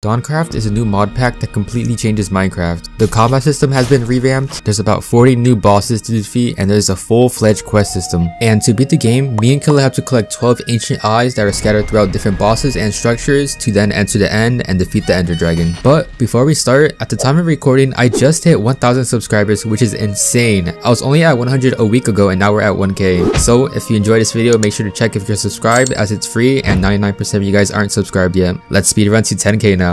Dawncraft is a new mod pack that completely changes Minecraft. The combat system has been revamped, there's about 40 new bosses to defeat, and there's a full-fledged quest system. And to beat the game, me and Killa have to collect 12 ancient eyes that are scattered throughout different bosses and structures to then enter the end and defeat the Ender Dragon. But before we start, at the time of recording, I just hit 1,000 subscribers, which is insane. I was only at 100 a week ago and now we're at 1k. So if you enjoyed this video, make sure to check if you're subscribed as it's free and 99% of you guys aren't subscribed yet. Let's speedrun to 10k now.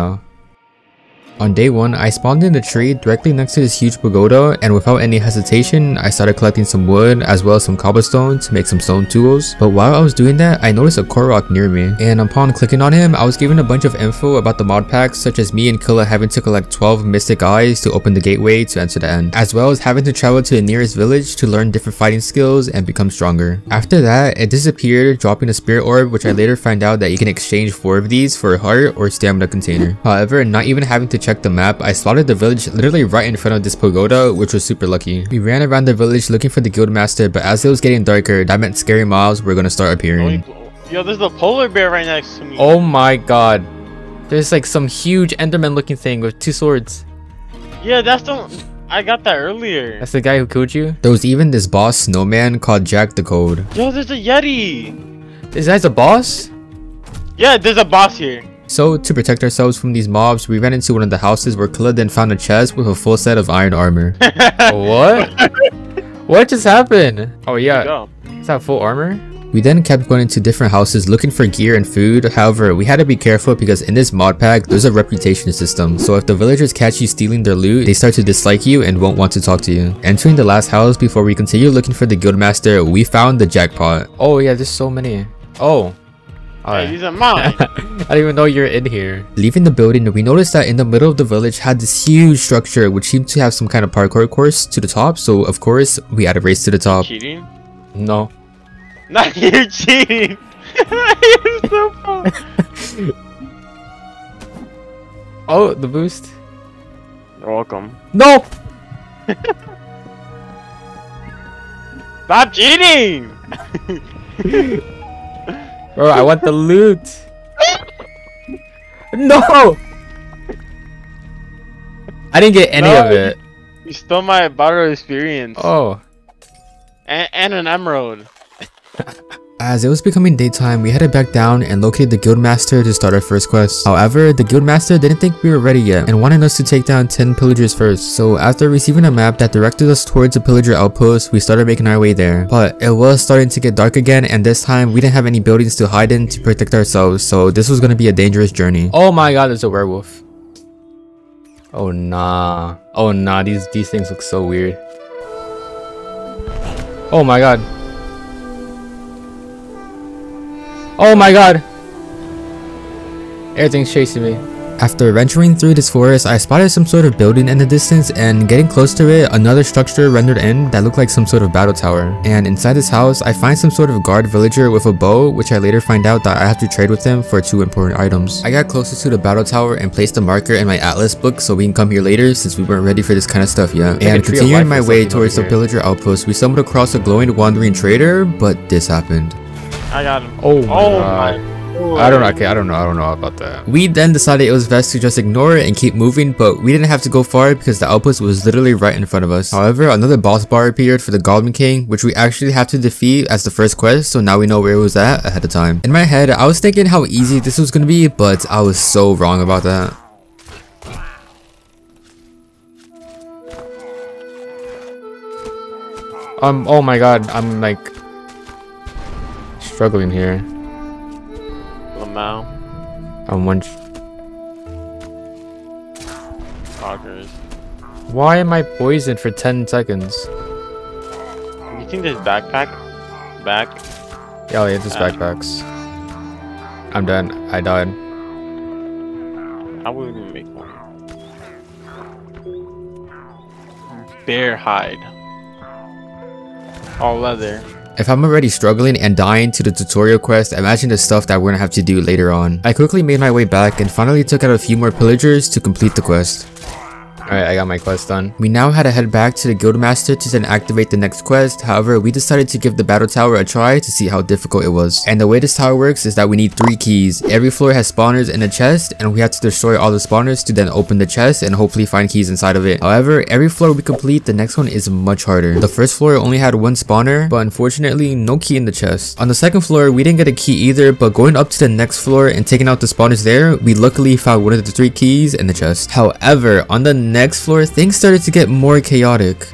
On day 1, I spawned in a tree directly next to this huge pagoda, and without any hesitation, I started collecting some wood as well as some cobblestone to make some stone tools. But while I was doing that, I noticed a Korok near me, and upon clicking on him, I was given a bunch of info about the mod packs, such as me and Killa having to collect 12 mystic eyes to open the gateway to enter the end, as well as having to travel to the nearest village to learn different fighting skills and become stronger. After that, it disappeared, dropping a spirit orb, which I later find out that you can exchange 4 of these for a heart or stamina container. However, not even having to check the map, I spotted the village literally right in front of this pagoda, which was super lucky. We ran around the village looking for the guildmaster, but as it was getting darker, that meant scary mobs were gonna start appearing. Yo, there's a polar bear right next to me. Oh my god. There's like some huge enderman looking thing with 2 swords. Yeah, that's the... I got that earlier. That's the guy who killed you? There was even this boss snowman called Jack the Code. Yo, there's a yeti. This guy's a boss? Yeah, there's a boss here. So, to protect ourselves from these mobs, we ran into one of the houses where Killa then found a chest with a full set of iron armor. What? What just happened? Oh yeah, is that full armor? We then kept going into different houses looking for gear and food. However, we had to be careful because in this mod pack, there's a reputation system. So if the villagers catch you stealing their loot, they start to dislike you and won't want to talk to you. Entering the last house before we continue looking for the guildmaster, we found the jackpot. Oh yeah, there's so many. Oh. Hey, these are mine. I didn't even know you're in here. Leaving the building, we noticed that in the middle of the village had this huge structure which seemed to have some kind of parkour course to the top. So of course, we had a race to the top. Cheating? No. Not you cheating. You're so fun. Oh, the boost. You're welcome. No! Stop cheating! Bro, I want the loot. No! I didn't get any of it. You stole my battle experience. Oh. And an emerald. As it was becoming daytime, we headed back down and located the guildmaster to start our first quest. However, the guildmaster didn't think we were ready yet and wanted us to take down 10 pillagers first. So after receiving a map that directed us towards a pillager outpost, we started making our way there. But it was starting to get dark again, and this time we didn't have any buildings to hide in to protect ourselves, so this was going to be a dangerous journey. Oh my god, there's a werewolf. Oh nah. Oh nah, these things look so weird. Oh my god. Oh my god! Everything's chasing me. After venturing through this forest, I spotted some sort of building in the distance, and getting close to it, another structure rendered in that looked like some sort of battle tower. And inside this house, I find some sort of guard villager with a bow, which I later find out that I have to trade with him for 2 important items. I got closer to the battle tower and placed a marker in my atlas book so we can come here later since we weren't ready for this kind of stuff yet. And continuing my way towards the pillager outpost, we stumbled across a glowing wandering trader, but this happened. I got him. Oh my. I don't know about that. We then decided it was best to just ignore it and keep moving, but we didn't have to go far because the outpost was literally right in front of us. However, another boss bar appeared for the Goblin King, which we actually have to defeat as the first quest, so now we know where it was at ahead of time. In my head, I was thinking how easy this was gonna be, but I was so wrong about that. Oh my god, I'm like struggling here. Lamau. I'm one. Talkers. Why am I poisoned for 10 seconds? You think there's backpack? Back? Yeah, just backpacks. I'm done. I died. How would we make one? Bear hide. All leather. If I'm already struggling and dying to the tutorial quest, imagine the stuff that we're gonna have to do later on. I quickly made my way back and finally took out a few more pillagers to complete the quest. Alright, I got my quest done. We now had to head back to the Guildmaster to then activate the next quest. However, we decided to give the battle tower a try to see how difficult it was. And the way this tower works is that we need 3 keys. Every floor has spawners in a chest, and we have to destroy all the spawners to then open the chest and hopefully find keys inside of it. However, every floor we complete, the next one is much harder. The first floor only had 1 spawner, but unfortunately no key in the chest. On the second floor, we didn't get a key either, but going up to the next floor and taking out the spawners there, we luckily found one of the 3 keys in the chest. However, on the next floor, things started to get more chaotic.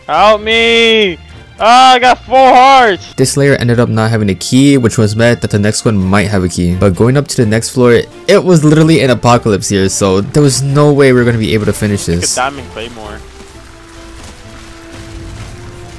Help me! Ah, I got 4 hearts! This layer ended up not having a key, which was meant that the next one might have a key. But going up to the next floor, it was literally an apocalypse here, so there was no way we were going to be able to finish this. Look at Diamond Claymore.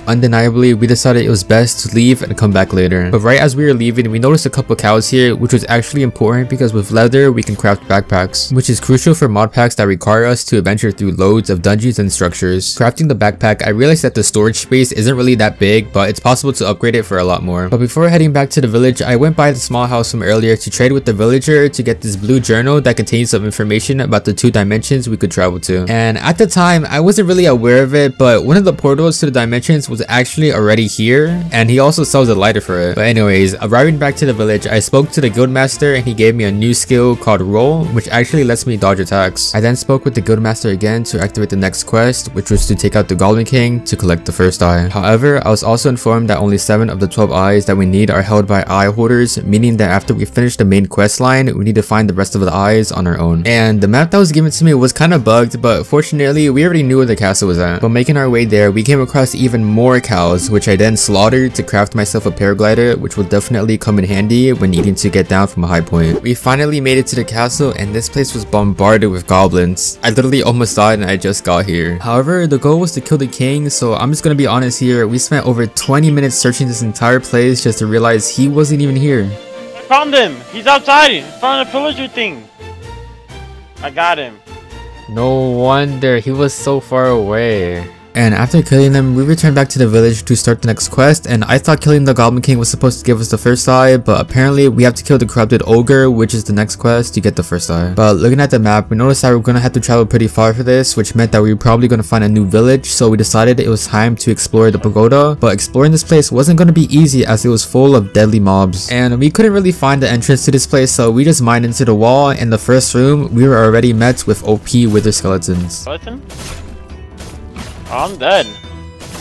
Undeniably, we decided it was best to leave and come back later. But right as we were leaving, we noticed a couple cows here, which was actually important because with leather, we can craft backpacks, which is crucial for mod packs that require us to adventure through loads of dungeons and structures. Crafting the backpack, I realized that the storage space isn't really that big, but it's possible to upgrade it for a lot more. But before heading back to the village, I went by the small house from earlier to trade with the villager to get this blue journal that contains some information about the 2 dimensions we could travel to. And at the time, I wasn't really aware of it, but one of the portals to the dimensions was actually already here, and he also sells a lighter for it. But anyways, arriving back to the village, I spoke to the guildmaster and he gave me a new skill called roll, which actually lets me dodge attacks. I then spoke with the guildmaster again to activate the next quest, which was to take out the Goblin King to collect the first eye. However, I was also informed that only 7 of the 12 eyes that we need are held by eye holders, meaning that after we finish the main quest line, we need to find the rest of the eyes on our own. And the map that was given to me was kind of bugged, but fortunately we already knew where the castle was at. But making our way there, we came across even more cows, which I then slaughtered to craft myself a paraglider, which will definitely come in handy when needing to get down from a high point. We finally made it to the castle, and this place was bombarded with goblins. I literally almost died and I just got here. However, the goal was to kill the king, so I'm just gonna be honest here, we spent over 20 minutes searching this entire place just to realize he wasn't even here. I found him! He's outside! In front of the pillager thing! I got him. No wonder, he was so far away. And after killing them, we returned back to the village to start the next quest, and I thought killing the Goblin King was supposed to give us the first eye, but apparently we have to kill the corrupted ogre, which is the next quest to get the first eye. But looking at the map, we noticed that we're gonna have to travel pretty far for this, which meant that we were probably gonna find a new village, so we decided it was time to explore the pagoda. But exploring this place wasn't gonna be easy as it was full of deadly mobs, and we couldn't really find the entrance to this place, so we just mined into the wall. In the first room, we were already met with OP wither skeletons. Skeleton? Oh, I'm dead.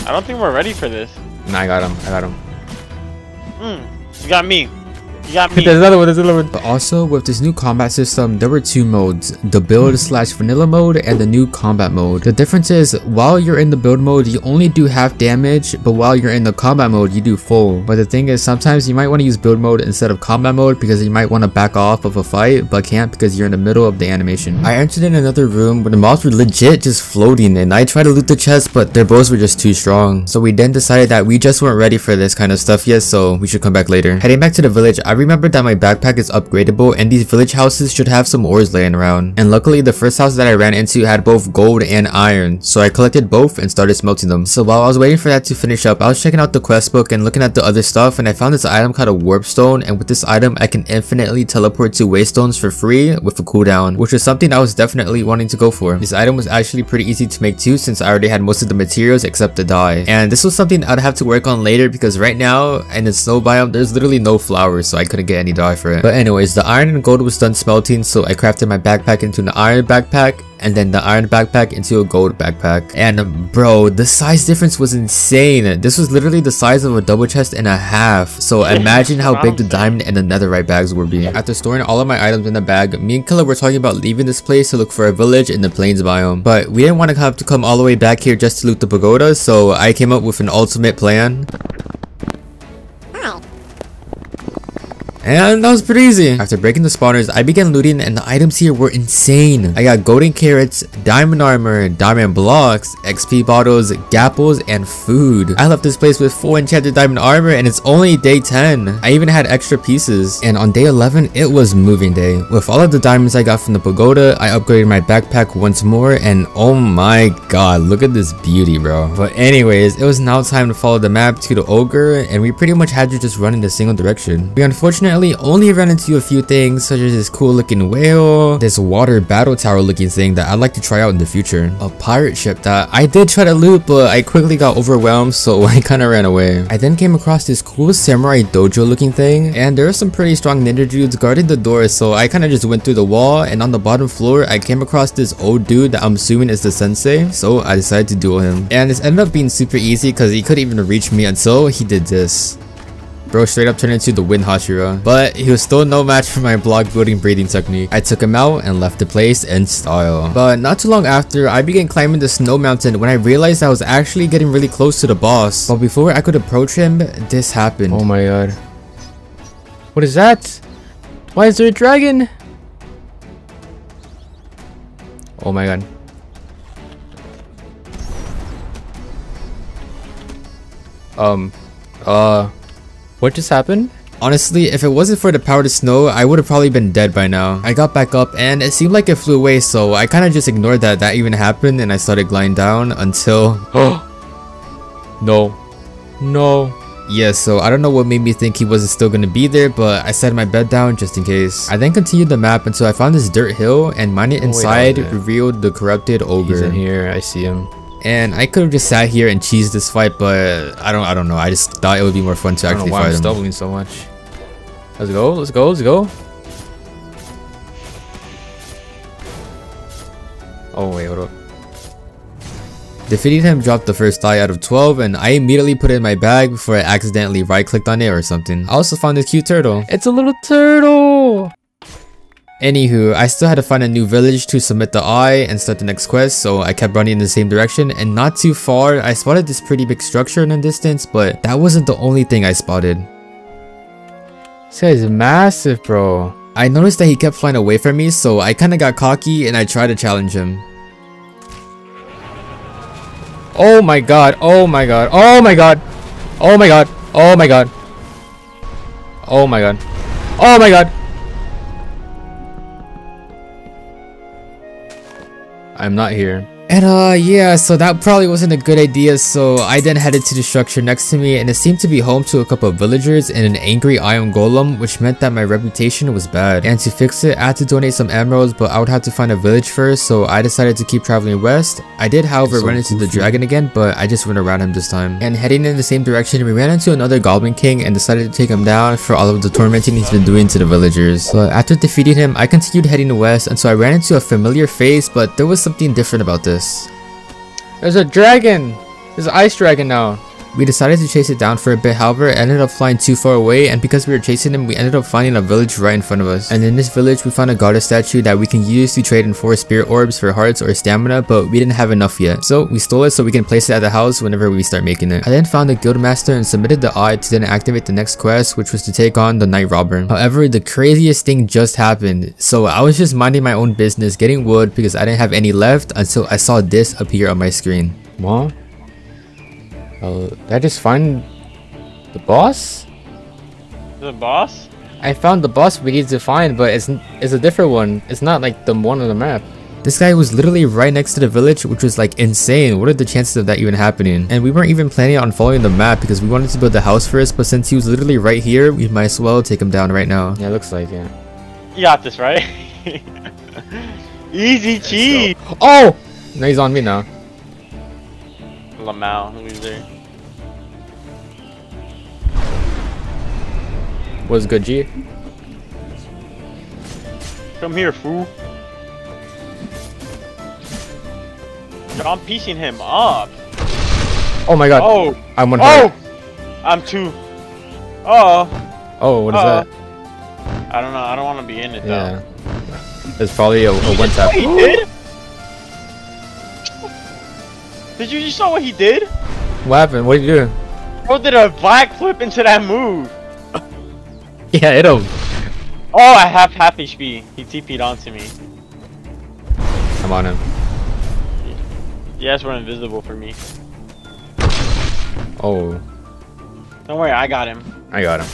I don't think we're ready for this. Nah, I got him. You got me. You got me. There's another one, But also, with this new combat system, there were 2 modes. The build/vanilla mode and the new combat mode. The difference is, while you're in the build mode, you only do half damage, but while you're in the combat mode, you do full. But the thing is, sometimes you might want to use build mode instead of combat mode because you might want to back off of a fight, but can't because you're in the middle of the animation. I entered in another room where the mobs were legit just floating, and I tried to loot the chest, but their bows were just too strong. So we then decided that we just weren't ready for this kind of stuff yet, so we should come back later. Heading back to the village, I remembered that my backpack is upgradable and these village houses should have some ores laying around. And luckily the first house that I ran into had both gold and iron, so I collected both and started smelting them. So while I was waiting for that to finish up, I was checking out the quest book and looking at the other stuff, and I found this item called a warp stone, and with this item I can infinitely teleport to waystones for free with a cooldown, which was something I was definitely wanting to go for. This item was actually pretty easy to make too, since I already had most of the materials except the dye. And this was something I'd have to work on later because right now in the snow biome there's literally no flowers, so I couldn't get any dye for it. But anyways, the iron and gold was done smelting, so I crafted my backpack into an iron backpack, and then the iron backpack into a gold backpack. And bro, the size difference was insane. This was literally the size of a double chest and a half, so imagine how big the diamond and the netherite bags would be. After storing all of my items in the bag, me and Killa were talking about leaving this place to look for a village in the plains biome, but we didn't want to have to come all the way back here just to loot the pagoda, so I came up with an ultimate plan. And that was pretty easy. After breaking the spawners, I began looting and the items here were insane. I got golden carrots, diamond armor, diamond blocks, XP bottles, gapples, and food. I left this place with 4 enchanted diamond armor and it's only day 10. I even had extra pieces. And on day 11, it was moving day. With all of the diamonds I got from the pagoda, I upgraded my backpack once more and oh my god, look at this beauty, bro. But anyways, it was now time to follow the map to the ogre and we pretty much had to just run in a single direction. We unfortunately Finally, only ran into a few things such as this cool looking whale, this water battle tower looking thing that I'd like to try out in the future, a pirate ship that I did try to loot but I quickly got overwhelmed so I kinda ran away. I then came across this cool samurai dojo looking thing, and there are some pretty strong ninja dudes guarding the door, so I kinda just went through the wall, and on the bottom floor I came across this old dude that I'm assuming is the sensei, so I decided to duel him. And this ended up being super easy because he couldn't even reach me until he did this. Bro straight up turned into the Wind Hashira, but he was still no match for my block building breathing technique. I took him out and left the place in style. But not too long after, I began climbing the snow mountain when I realized I was actually getting really close to the boss. But before I could approach him, this happened. Oh my god. What is that? Why is there a dragon? Oh my god. What just happened? Honestly, if it wasn't for the powdered snow, I would have probably been dead by now. I got back up and it seemed like it flew away, so I kind of just ignored that even happened and I started gliding down until... No. No. Yeah, so I don't know what made me think he wasn't still gonna be there, but I set my bed down just in case. I then continued the map until I found this dirt hill, and mining inside revealed the corrupted ogre. He's in here, I see him. And I could have just sat here and cheesed this fight, but I don't know. I just thought it would be more fun to actually fight him. I'm stumbling so much. Let's go, let's go, let's go. Oh wait, what up? Defeating him dropped the first die out of 12, and I immediately put it in my bag before I accidentally right-clicked on it or something. I also found this cute turtle. It's a little turtle! Anywho, I still had to find a new village to submit the eye and start the next quest, so I kept running in the same direction, and not too far, I spotted this pretty big structure in the distance, but that wasn't the only thing I spotted. This guy's massive, bro. I noticed that he kept flying away from me, so I kinda got cocky and I tried to challenge him. Oh my god, oh my god, oh my god, oh my god, oh my god, oh my god, oh my god. I'm not here. And yeah, so that probably wasn't a good idea, so I then headed to the structure next to me, and it seemed to be home to a couple of villagers and an angry iron golem, which meant that my reputation was bad. And to fix it, I had to donate some emeralds, but I would have to find a village first, so I decided to keep traveling west. I did, however, run into the dragon again, but I just went around him this time. And heading in the same direction, we ran into another goblin king and decided to take him down for all of the tormenting he's been doing to the villagers. But after defeating him, I continued heading west, and so I ran into a familiar face, but there was something different about this. There's a dragon! There's an ice dragon now. We decided to chase it down for a bit, however, it ended up flying too far away, and because we were chasing him, we ended up finding a village right in front of us. And in this village, we found a goddess statue that we can use to trade in 4 spirit orbs for hearts or stamina, but we didn't have enough yet. So we stole it so we can place it at the house whenever we start making it. I then found the guildmaster and submitted the eye to then activate the next quest, which was to take on the night robber. However, the craziest thing just happened. So I was just minding my own business, getting wood because I didn't have any left until I saw this appear on my screen. What? Did I just find the boss? The boss? I found the boss we need to find, but it's a different one. It's not like the one on the map. This guy was literally right next to the village, which was like insane. What are the chances of that even happening? And we weren't even planning on following the map because we wanted to build the house first, but since he was literally right here, we might as well take him down right now. Yeah, it looks like it. You got this, right? Easy cheese! Oh! No, he's on me now. Lamau, loser. What's good, G? Come here, fool. I'm piecing him up. Oh my god. Oh! I'm one. Oh! I'm 2. Oh! Oh, what is that? I don't know. I don't want to be in it though. Yeah. It's probably a one tap. He did? Did you saw what he did? What happened? What did you do? Bro did a black flip into that move. Yeah, hit him. Oh, I have half HP. He TP'd onto me. I'm on him. You guys were invisible for me. Oh. Don't worry, I got him. I got him.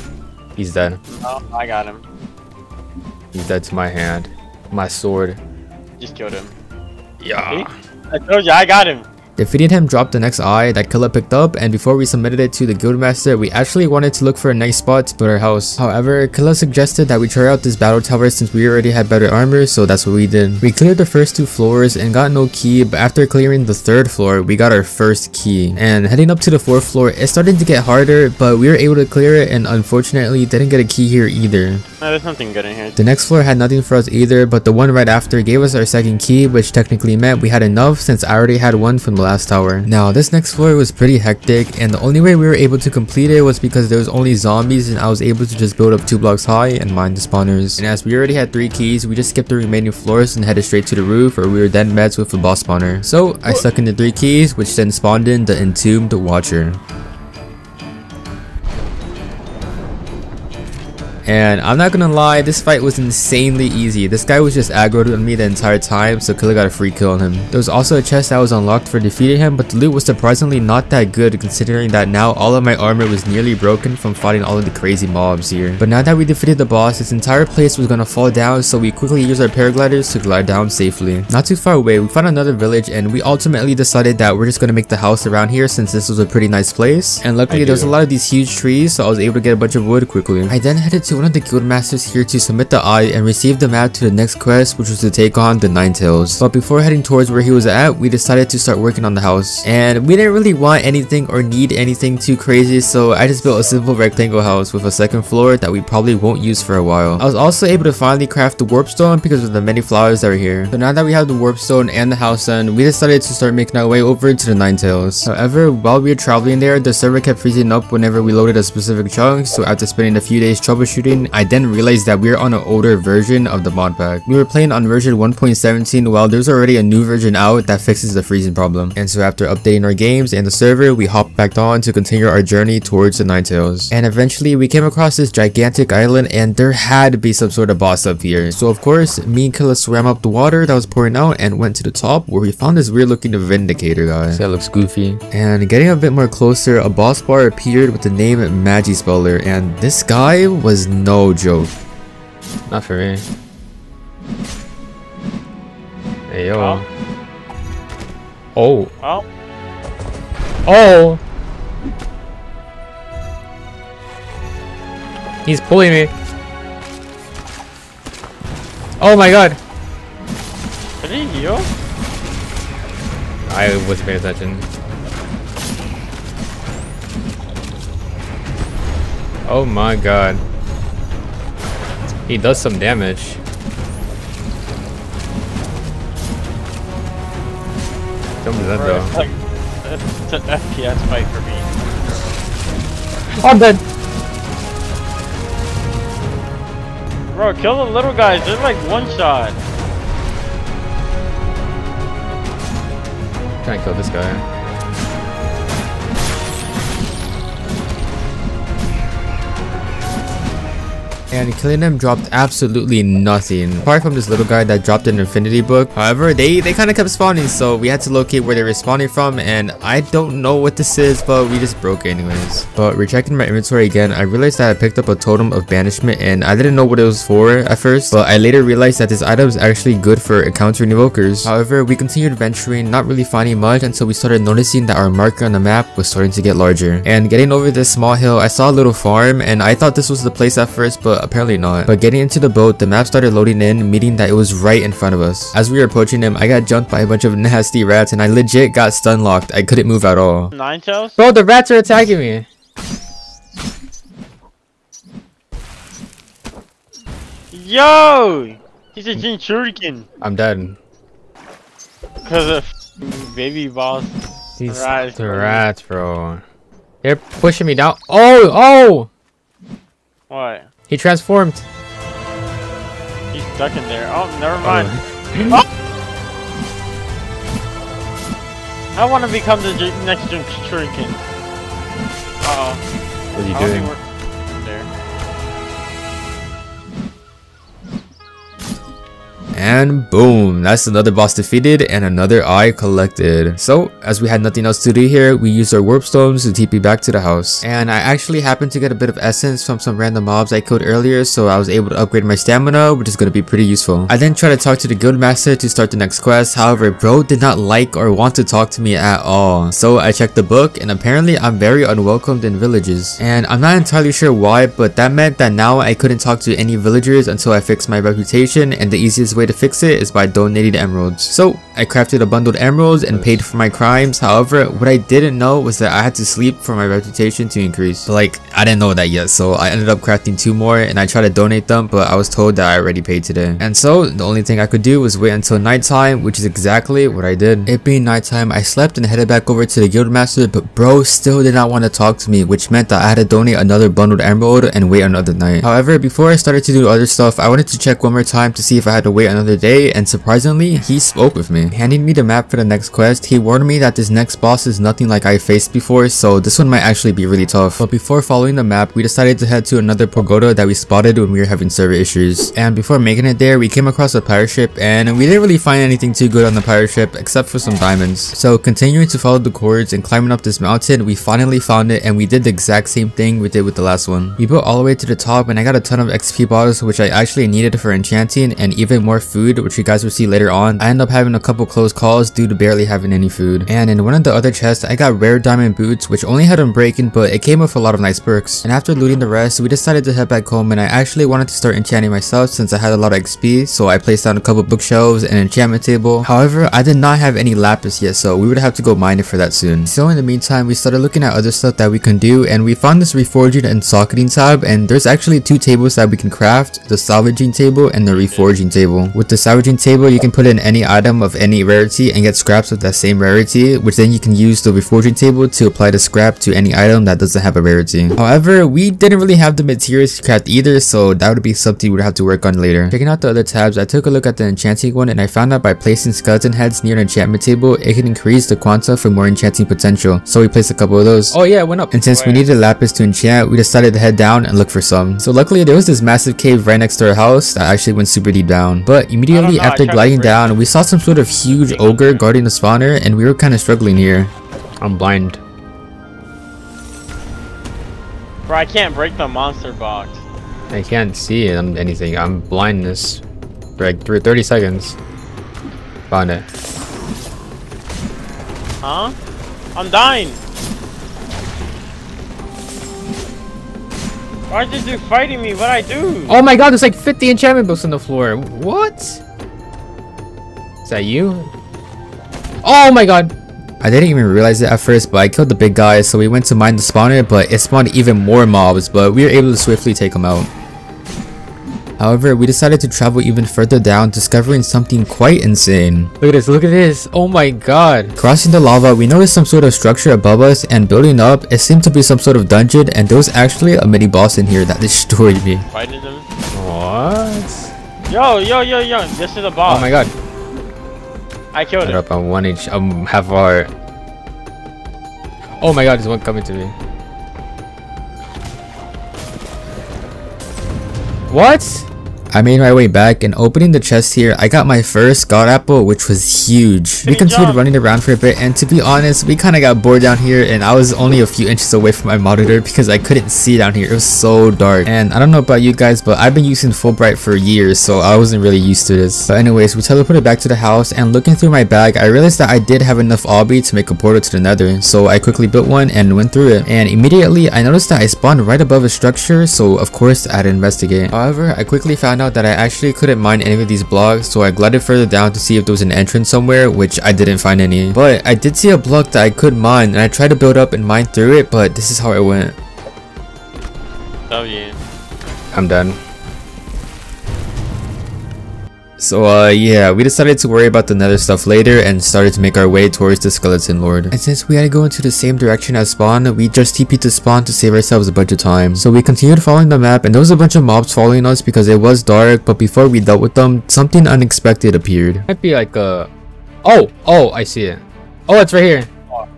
He's dead. No, I got him. He's dead to my hand. My sword. Just killed him. Yeah. See? I told you, I got him. Defeating him dropped the next eye that Killa picked up, and before we submitted it to the guildmaster, we actually wanted to look for a nice spot to build our house. However, Killa suggested that we try out this battle tower since we already had better armor, so that's what we did. We cleared the first 2 floors and got no key, but after clearing the 3rd floor, we got our first key. And heading up to the 4th floor, it started to get harder, but we were able to clear it, and unfortunately didn't get a key here either. No, there's nothing good in here. The next floor had nothing for us either, but the one right after gave us our 2nd key, which technically meant we had enough since I already had one from the last tower. Now this next floor was pretty hectic, and the only way we were able to complete it was because there was only zombies and I was able to just build up 2 blocks high and mine the spawners. And as we already had 3 keys, we just skipped the remaining floors and headed straight to the roof, or we were then met with a boss spawner. So I stuck in the 3 keys, which then spawned in the Entombed Watcher. And I'm not gonna lie, this fight was insanely easy. This guy was just aggroed on me the entire time, so Killa got a free kill on him. There was also a chest that was unlocked for defeating him, but the loot was surprisingly not that good considering that now all of my armor was nearly broken from fighting all of the crazy mobs here. But now that we defeated the boss, this entire place was gonna fall down, so we quickly used our paragliders to glide down safely. Not too far away, we found another village, and we ultimately decided that we're just gonna make the house around here since this was a pretty nice place. And luckily there was a lot of these huge trees, so I was able to get a bunch of wood quickly. I then headed to one of the guildmasters here to submit the eye and receive the map to the next quest, which was to take on the Ninetales. But before heading towards where he was at, we decided to start working on the house. And we didn't really want anything or need anything too crazy, so I just built a simple rectangle house with a 2nd floor that we probably won't use for a while. I was also able to finally craft the warp stone because of the many flowers that are here. So now that we have the warp stone and the house done, we decided to start making our way over to the Ninetales. However, while we were traveling there, the server kept freezing up whenever we loaded a specific chunk, so after spending a few days troubleshooting, I then realized that we were on an older version of the mod pack. We were playing on version 1.17 while there's already a new version out that fixes the freezing problem. And so after updating our games and the server, we hopped back on to continue our journey towards the Ninetales. And eventually we came across this gigantic island, and there had to be some sort of boss up here. So of course, me and Killa swam up the water that was pouring out and went to the top where we found this weird looking Vindicator guy. That looks goofy. And getting a bit more closer, a boss bar appeared with the name Magispeller, and this guy was no joke. Not for me. Hey yo. Oh. Oh. Oh. He's pulling me. Oh my god. Did he heal? I wasn't paying attention. Oh my god. He does some damage. Don't do that though. It's an FPS fight for me. Oh, I'm dead. Bro, kill the little guys. They're like one shot. Trying to kill this guy. And killing them dropped absolutely nothing, apart from this little guy that dropped an infinity book. However, they kind of kept spawning, so we had to locate where they were spawning from, and I don't know what this is, but we just broke it anyways. But rechecking my inventory again, I realized that I picked up a totem of banishment, and I didn't know what it was for at first, but I later realized that this item is actually good for encountering evokers. However, we continued venturing, not really finding much until we started noticing that our marker on the map was starting to get larger. And getting over this small hill, I saw a little farm, and I thought this was the place at first, but apparently not. But getting into the boat, the map started loading in, meaning that it was right in front of us. As we were approaching him, I got jumped by a bunch of nasty rats, and I legit got stun locked. I couldn't move at all. Ninetales? Bro, the rats are attacking me. Yo! He's a Jinchuriken. I'm dead. Because of baby boss. These Rats, the bro. rats, bro. They're pushing me down. Oh, oh! What? He transformed. He's stuck in there. Oh, never mind. Oh. I want to become the next Jinchuriken. Uh-oh. What are you I don't doing? think we're there. And boom, that's another boss defeated and another eye collected. So as we had nothing else to do here, we used our warp stones to TP back to the house. And I actually happened to get a bit of essence from some random mobs I killed earlier, so I was able to upgrade my stamina, which is going to be pretty useful. I then tried to talk to the guild master to start the next quest. However, bro did not like or want to talk to me at all. So I checked the book, and apparently I'm very unwelcomed in villages. And I'm not entirely sure why, but that meant that now I couldn't talk to any villagers until I fixed my reputation, and the easiest way to fix it is by donating emeralds. So I crafted a bundled emeralds and paid for my crimes. However, what I didn't know was that I had to sleep for my reputation to increase. But like, I didn't know that yet, so I ended up crafting 2 more and I tried to donate them, but I was told that I already paid today. And so the only thing I could do was wait until nighttime, which is exactly what I did. It being nighttime, I slept and headed back over to the guild master, but bro still did not want to talk to me, which meant that I had to donate another bundled emerald and wait another night. However, before I started to do other stuff, I wanted to check one more time to see if I had to wait another day, and surprisingly, he spoke with me. Handing me the map for the next quest, he warned me that this next boss is nothing like I faced before, so this one might actually be really tough. But before following the map, we decided to head to another pagoda that we spotted when we were having server issues. And before making it there, we came across a pirate ship, and we didn't really find anything too good on the pirate ship except for some diamonds. So continuing to follow the cords and climbing up this mountain, we finally found it, and we did the exact same thing we did with the last one. We built all the way to the top, and I got a ton of XP bottles, which I actually needed for enchanting, and even more food, which you guys will see later on. I ended up having a couple close calls due to barely having any food. And in one of the other chests, I got rare diamond boots, which only had unbreaking, but it came with a lot of nice perks. And after looting the rest, we decided to head back home, and I actually wanted to start enchanting myself since I had a lot of XP, so I placed down a couple bookshelves and an enchantment table. However, I did not have any lapis yet, so we would have to go mining for that soon. So in the meantime, we started looking at other stuff that we can do, and we found this reforging and socketing tab, and there's actually 2 tables that we can craft, the salvaging table and the reforging table. With the salvaging table, you can put in any item of any rarity and get scraps of that same rarity, which then you can use the reforging table to apply the scrap to any item that doesn't have a rarity. However, we didn't really have the materials to craft either, so that would be something we would have to work on later. Checking out the other tabs, I took a look at the enchanting one, and I found out by placing skeleton heads near an enchantment table, it can increase the quanta for more enchanting potential. So we placed a couple of those. Oh yeah, it went up. And since we needed lapis to enchant, we decided to head down and look for some. So luckily there was this massive cave right next to our house that actually went super deep down. But immediately after gliding down, we saw some sort of huge ogre guarding the spawner, and we were kind of struggling here. I'm blind. Bro, I can't break the monster box. I can't see anything. I'm blindness for like 30 seconds. Found it. Huh? I'm dying. Why is this dude fighting me? What'd I do? Oh my god, there's like 50 enchantment books on the floor. What? Is that you? Oh my god. I didn't even realize it at first, but I killed the big guy, so we went to mine the spawner, but it spawned even more mobs, but we were able to swiftly take them out. However, we decided to travel even further down, discovering something quite insane. Look at this, look at this. Oh my god. Crossing the lava, we noticed some sort of structure above us, and building up, it seemed to be some sort of dungeon, and there was actually a mini boss in here that destroyed me. Fighting them? What? Yo, this is a boss. Oh my god. I killed him. Up on 1 inch. I'm half heart. Oh my god, there's one coming to me. What? I made my way back, and opening the chest here, I got my first god apple, which was huge. We continued running around for a bit, and to be honest, we kind of got bored down here, and I was only a few inches away from my monitor because I couldn't see down here. It was so dark. And I don't know about you guys, but I've been using Fulbright for years, so I wasn't really used to this. But anyways, we teleported back to the house, and looking through my bag, I realized that I did have enough obby to make a portal to the nether, so I quickly built one and went through it. And immediately, I noticed that I spawned right above a structure, so of course I had to investigate. However, I quickly found out that I actually couldn't mine any of these blocks, so I glided further down to see if there was an entrance somewhere, which I didn't find any. But I did see a block that I could mine, and I tried to build up and mine through it, but this is how it went. Oh yeah. I'm done. So yeah, we decided to worry about the nether stuff later and started to make our way towards the skeleton lord. And since we had to go into the same direction as spawn, we just TP'd to spawn to save ourselves a bunch of time. So we continued following the map, and there was a bunch of mobs following us because it was dark, but before we dealt with them, something unexpected appeared. Might be like a... Oh, I see it. Oh, it's right here.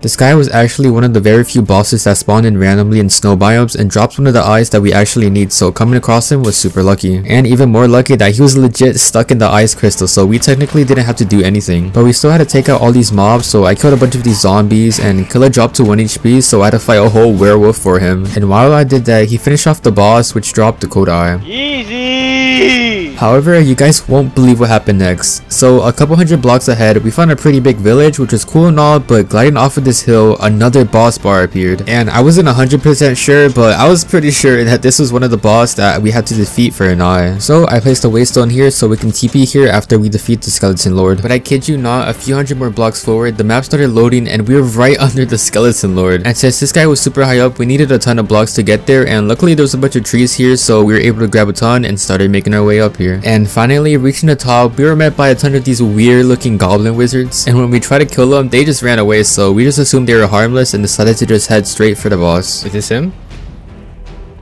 This guy was actually one of the very few bosses that spawned in randomly in snow biomes and drops one of the eyes that we actually need, so coming across him was super lucky. And even more lucky that he was legit stuck in the ice crystal, so we technically didn't have to do anything. But we still had to take out all these mobs, so I killed a bunch of these zombies and Killer dropped to 1 HP, so I had to fight a whole werewolf for him. And while I did that, he finished off the boss, which dropped the code eye. Easy! However, you guys won't believe what happened next. So a couple hundred blocks ahead, we found a pretty big village, which was cool and all, but gliding off of this hill, another boss bar appeared. And I wasn't 100% sure, but I was pretty sure that this was one of the boss that we had to defeat for an eye. So I placed a waystone here so we can TP here after we defeat the skeleton lord. But I kid you not, a few hundred more blocks forward, the map started loading and we were right under the skeleton lord. And since this guy was super high up, we needed a ton of blocks to get there, and luckily there was a bunch of trees here, so we were able to grab a ton and started making our way up here. And finally, reaching the top, we were met by a ton of these weird looking goblin wizards, and when we tried to kill them, they just ran away, so we just assumed they were harmless and decided to just head straight for the boss. Is this him?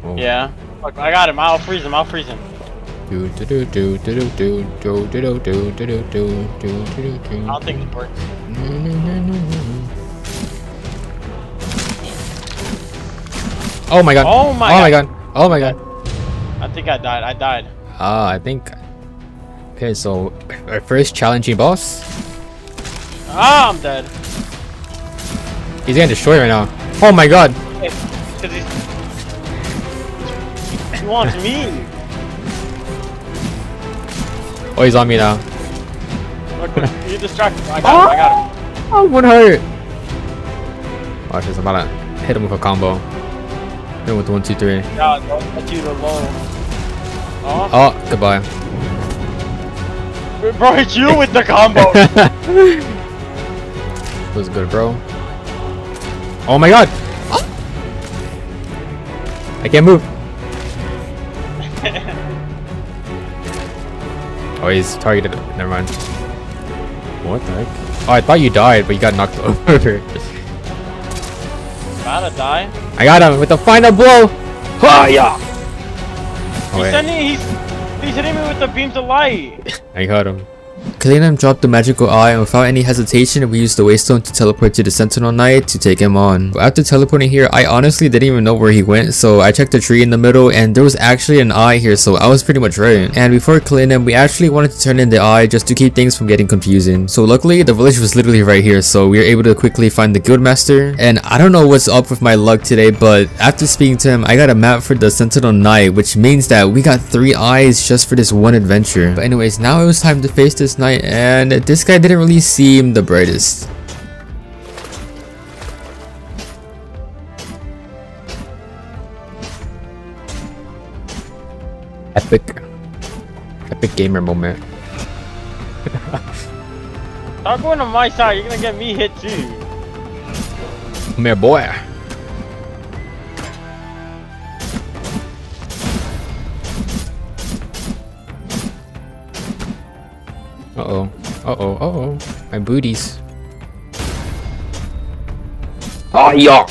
Oh. Yeah. Look, I got him. I'll freeze him. I'll freeze him. I don't think it works. Oh my god. Oh my god. Oh my god. I think I died. I died. I think. Okay, so our first challenging boss. Ah, I'm dead. He's getting destroyed right now. Oh my god. Because he wants me. Oh, he's on me now. Look, you distracted. I got him. I got him. Oh, one hurt. Watch this. I'm about to hit him with a combo. Hit him with 1, 2, 3. Yeah, don't let you alone. Oh, goodbye. Bro, it's you with the combo. Was good, bro. Oh my god. I can't move. Oh, he's targeted. Never mind. What the heck? Oh, I thought you died, but you got knocked over. About to die. I got him with the final blow. Oh yeah. He's hitting me with the beams of light. I got him. Kalinam dropped the magical eye, and without any hesitation, we used the waystone to teleport to the Sentinel Knight to take him on. But after teleporting here, I honestly didn't even know where he went, so I checked the tree in the middle, and there was actually an eye here, so I was pretty much right. And before killing him, we actually wanted to turn in the eye just to keep things from getting confusing. So luckily, the village was literally right here, so we were able to quickly find the Guildmaster. And I don't know what's up with my luck today, but after speaking to him, I got a map for the Sentinel Knight, which means that we got 3 eyes just for this one adventure. But anyways, now it was time to face this knight, and this guy didn't really seem the brightest. Epic gamer moment. Stop going on my side, you're gonna get me hit too. Come here, boy. Uh-oh. Uh-oh. Uh-oh. My booties. Oh, yeah!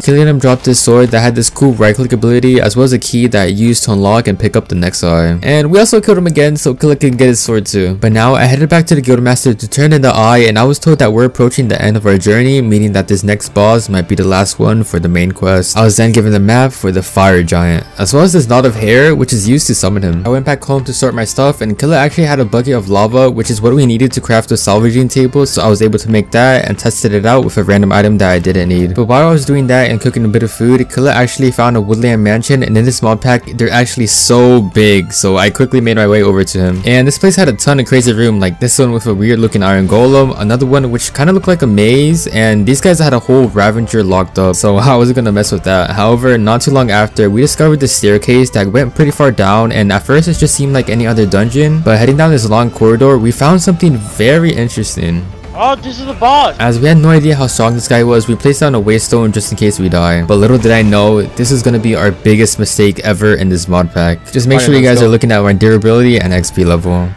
Killian dropped this sword that had this cool right click ability, as well as a key that I used to unlock and pick up the next eye. And we also killed him again so Killer can get his sword too. But now I headed back to the Guildmaster to turn in the eye, and I was told that we're approaching the end of our journey, meaning that this next boss might be the last one for the main quest. I was then given the map for the fire giant, as well as this knot of hair which is used to summon him. I went back home to sort my stuff, and Killer actually had a bucket of lava, which is what we needed to craft a salvaging table, so I was able to make that and tested it out with a random item that I didn't need. But while I was doing that and cooking a bit of food, Killer actually found a woodland mansion, and in this mod pack they're actually so big, so I quickly made my way over to him. And this place had a ton of crazy room, like this one with a weird looking iron golem, another one which kind of looked like a maze, and these guys had a whole Ravager locked up, so I wasn't gonna mess with that. However, not too long after, we discovered this staircase that went pretty far down, and at first it just seemed like any other dungeon, but heading down this long corridor we found something very interesting. Oh, this is the boss! As we had no idea how strong this guy was, we placed down a waystone just in case we die. But little did I know, this is gonna be our biggest mistake ever in this mod pack. Just make sure you guys are looking at my durability and XP level.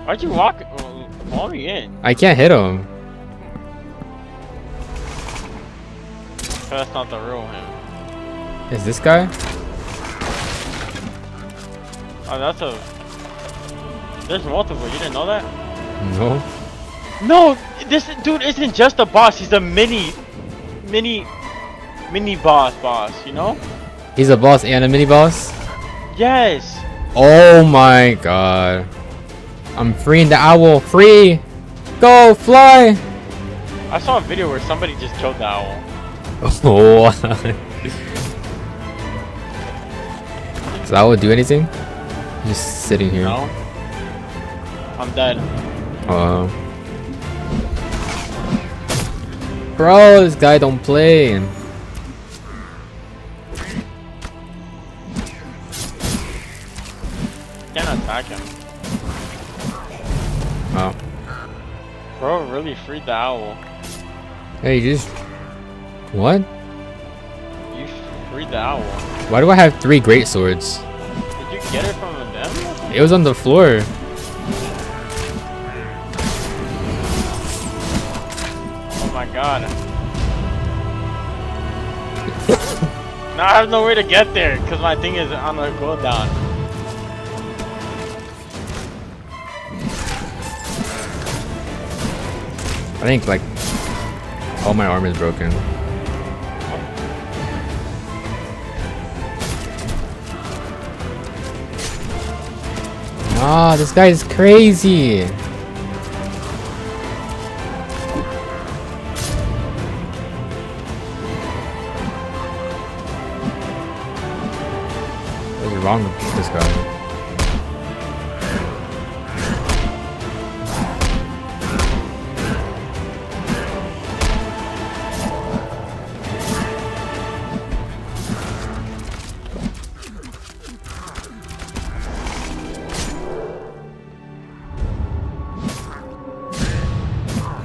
Why'd you walk? Follow me in. I can't hit him. That's not the real him. Is this guy? Oh, that's a... There's multiple. You didn't know that? No. No, this dude isn't just a boss. He's a mini boss. You know? He's a boss and a mini boss? Yes. Oh my god. I'm freeing the owl. Free! Go, fly! I saw a video where somebody just killed the owl. Oh. Does the owl do anything? Just sitting here. No. I'm dead. Bro, this guy don't play. Can't attack him. Oh. Bro really freed the owl. Hey, you just... What? You freed the owl. Why do I have 3 great swords? Did you get it from them? It was on the floor. Oh my god. Now I have no way to get there because my thing is on the cooldown. I think like all my armor is broken. Ah, this guy is crazy. What's wrong with this guy?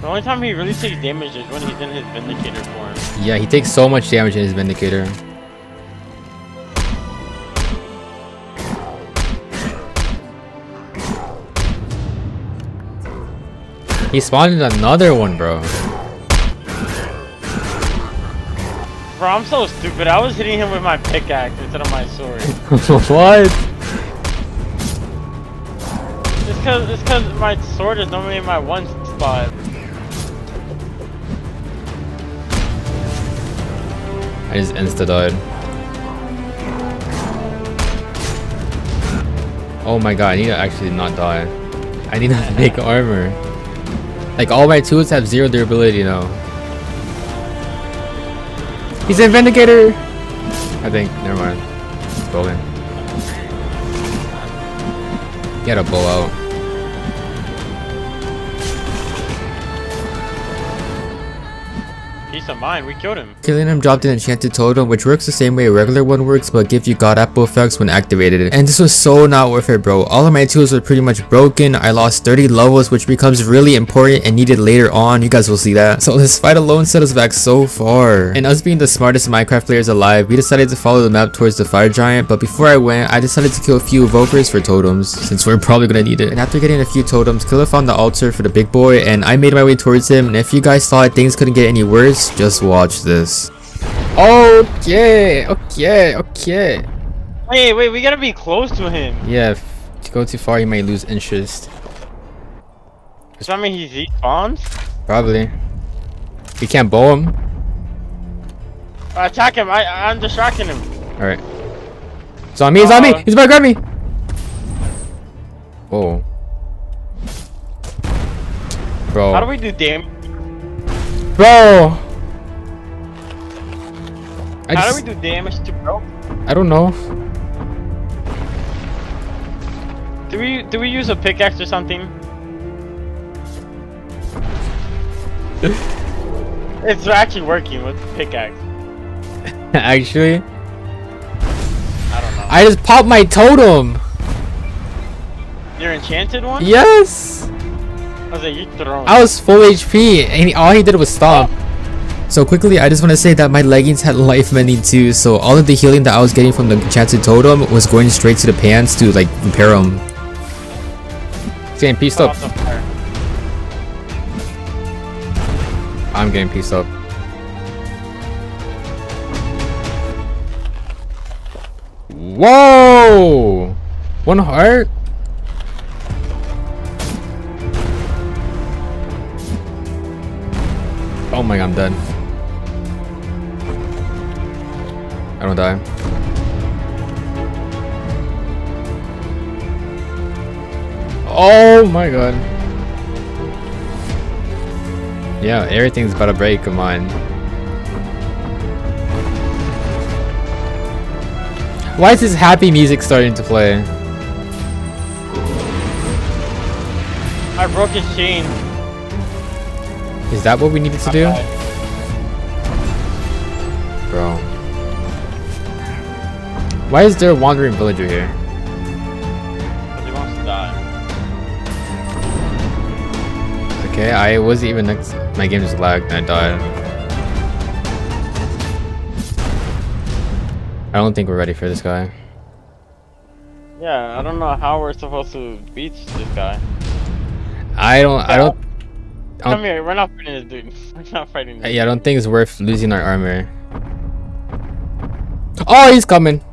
The only time he really takes damage is when he's in his Vindicator form. Yeah, he takes so much damage in his Vindicator. He spawned in another one, bro. Bro, I'm so stupid. I was hitting him with my pickaxe instead of my sword. What? It's cause my sword is normally in my one spot. I just insta-died. Oh my god, I need to actually not die. I need to make armor. Like, all my tools have 0 durability now. He's in Vindicator! I think. Never mind. It's golden. He had a bow out. Peace of mind, we killed him. Killing him dropped an enchanted totem, which works the same way a regular one works, but gives you god apple effects when activated. And this was so not worth it, bro. All of my tools were pretty much broken. I lost 30 levels, which becomes really important and needed later on. You guys will see that. So this fight alone set us back so far. And us being the smartest Minecraft players alive, we decided to follow the map towards the fire giant. But before I went, I decided to kill a few evokers for totems, since we're probably gonna need it. And after getting a few totems, Killer found the altar for the big boy, and I made my way towards him. And if you guys thought things couldn't get any worse, just watch this. Okay. Wait, we gotta be close to him. Yeah, if you go too far, you might lose interest. Does that mean he spawns? Probably. You can't bow him. Attack him, I'm distracting him. Alright. It's on me, it's on me! He's about to grab me! Whoa. Bro. How do we do damage? Bro! How do we do damage to bro? I don't know. Do we use a pickaxe or something? It's actually working with pickaxe. Actually, I don't know. I just popped my totem! Your enchanted one? Yes! I was like, you throwing. I was full HP and all he did was stomp. So quickly, I just want to say that my leggings had life mending too, so all of the healing that I was getting from the enchanted totem was going straight to the pants to like repair them. He's getting pieced up. Off the fire. I'm getting pieced up. Whoa! 1 heart? Oh my god, I'm dead. I don't die. Oh my god. Yeah, everything's about to break. Come on. Why is this happy music starting to play? I broke his chain. Is that what we needed to do? Bro. Why is there a wandering villager here? Because he wants to die. Okay, I wasn't even next. My game just lagged and I died. I don't think we're ready for this guy. Yeah, I don't know how we're supposed to beat this guy. I don't. Come here, we're not fighting this dude. We're not fighting this. Yeah, I don't think it's worth losing our armor. Oh, he's coming.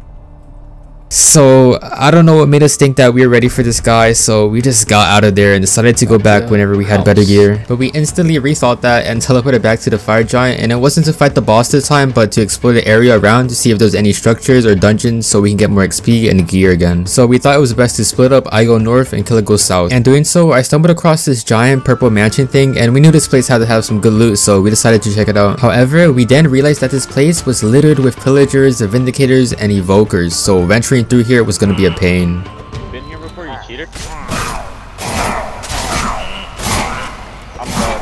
So I don't know what made us think that we were ready for this guy, so we just got out of there and decided to go back whenever we had better gear. But we instantly rethought that and teleported back to the fire giant, and it wasn't to fight the boss this time, but to explore the area around to see if there's any structures or dungeons so we can get more XP and gear again. So we thought it was best to split up, I go north and Killa go south. And doing so, I stumbled across this giant purple mansion thing, and we knew this place had to have some good loot, so we decided to check it out. However, we then realized that this place was littered with pillagers, vindicators, and evokers, so venturing through here was going to be a pain. You been here before, you cheater? I'm dead.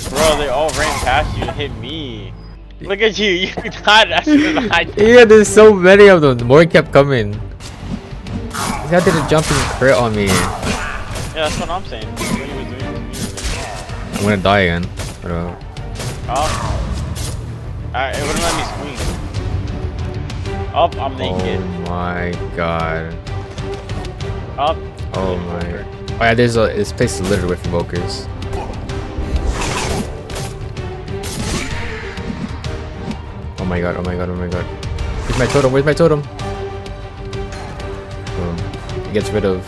Bro, they all ran past you and hit me. Look at you, you died as soon as I did. Yeah, there's so many of them. More kept coming. This guy did a jumping crit on me. Yeah, that's what I'm saying. That's what he was doing. I'm gonna die again. What about? Oh. Alright, it wouldn't let me squeeze. Oh, I'm naked. Oh my god. Oh. Oh my. Oh yeah, this place is littered with invokers. Oh my god, oh my god, oh my god. Where's my totem? Where's my totem? Boom. It gets rid of.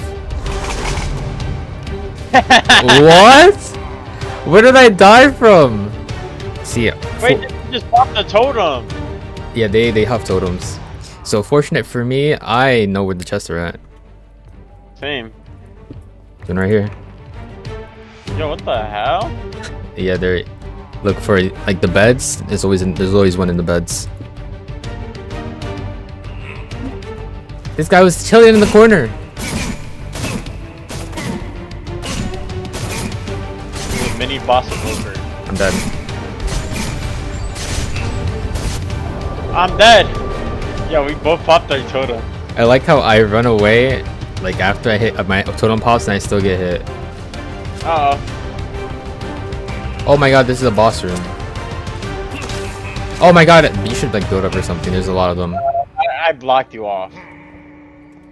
What? Where did I die from? See ya. Wait, you just popped the totem. Yeah, they have totems. So fortunate for me, I know where the chests are at. Same. One right here. Yo, what the hell? Yeah, they're look for like the beds. There's always one in the beds. This guy was chilling in the corner. Mini boss poker. I'm dead. I'm dead. Yeah, we both popped our totem. I like how I run away, like after I hit my totem pops, and I still get hit. Uh oh. Oh my god, this is a boss room. Oh my god, you should like build up or something. There's a lot of them. I blocked you off.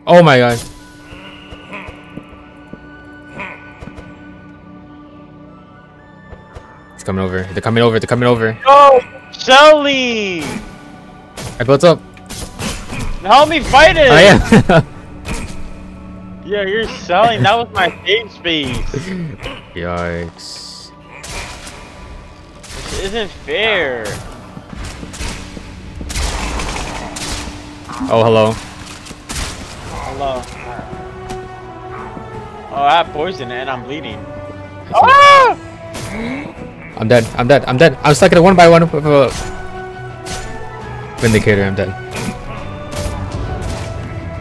Oh my god. It's coming over. They're coming over. They're coming over. Oh, Shelly! I built up. Help me fight it! I am. Yeah, you're selling. That was my save space. Yikes. This isn't fair. Oh, hello. Hello. Oh, I have poison and I'm bleeding. Ah! I'm dead. I'm dead. I'm dead. I'm stuck in a 1x1 Vindicator. I'm dead.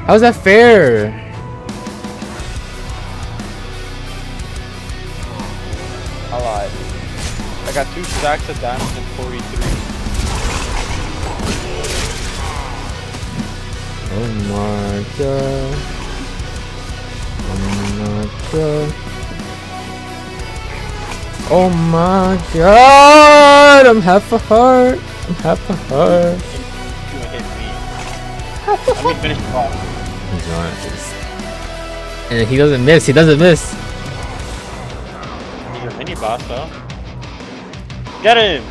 How's that fair? I lied. I got 2 stacks of diamonds and 43. Oh my god. Oh my god. Oh my god! I'm half a heart. I'm half a heart. You hit me. Let me finish the ball. He's not. And he doesn't miss. He doesn't miss. He's a mini boss though. Get him!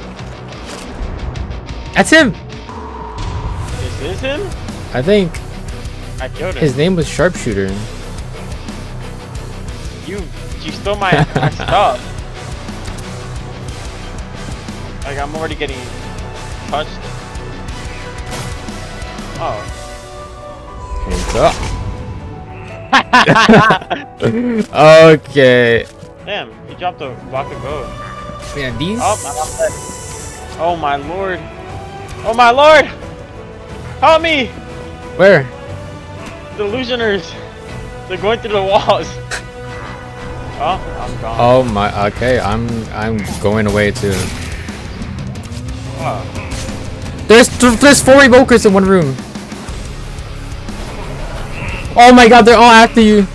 That's him. Is this him? I think I killed him. his name was Sharpshooter. You stole my stuff. Like I'm already getting touched. Oh. Hands up. Okay. Damn, he dropped a block of gold. Yeah, these. Oh my lord. Oh my lord! Help me! Where? The illusioners. They're going through the walls. Oh, I'm gone. Oh my. Okay, I'm going away too. Oh. There's 4 evokers in one room. Oh my god, they're all after you.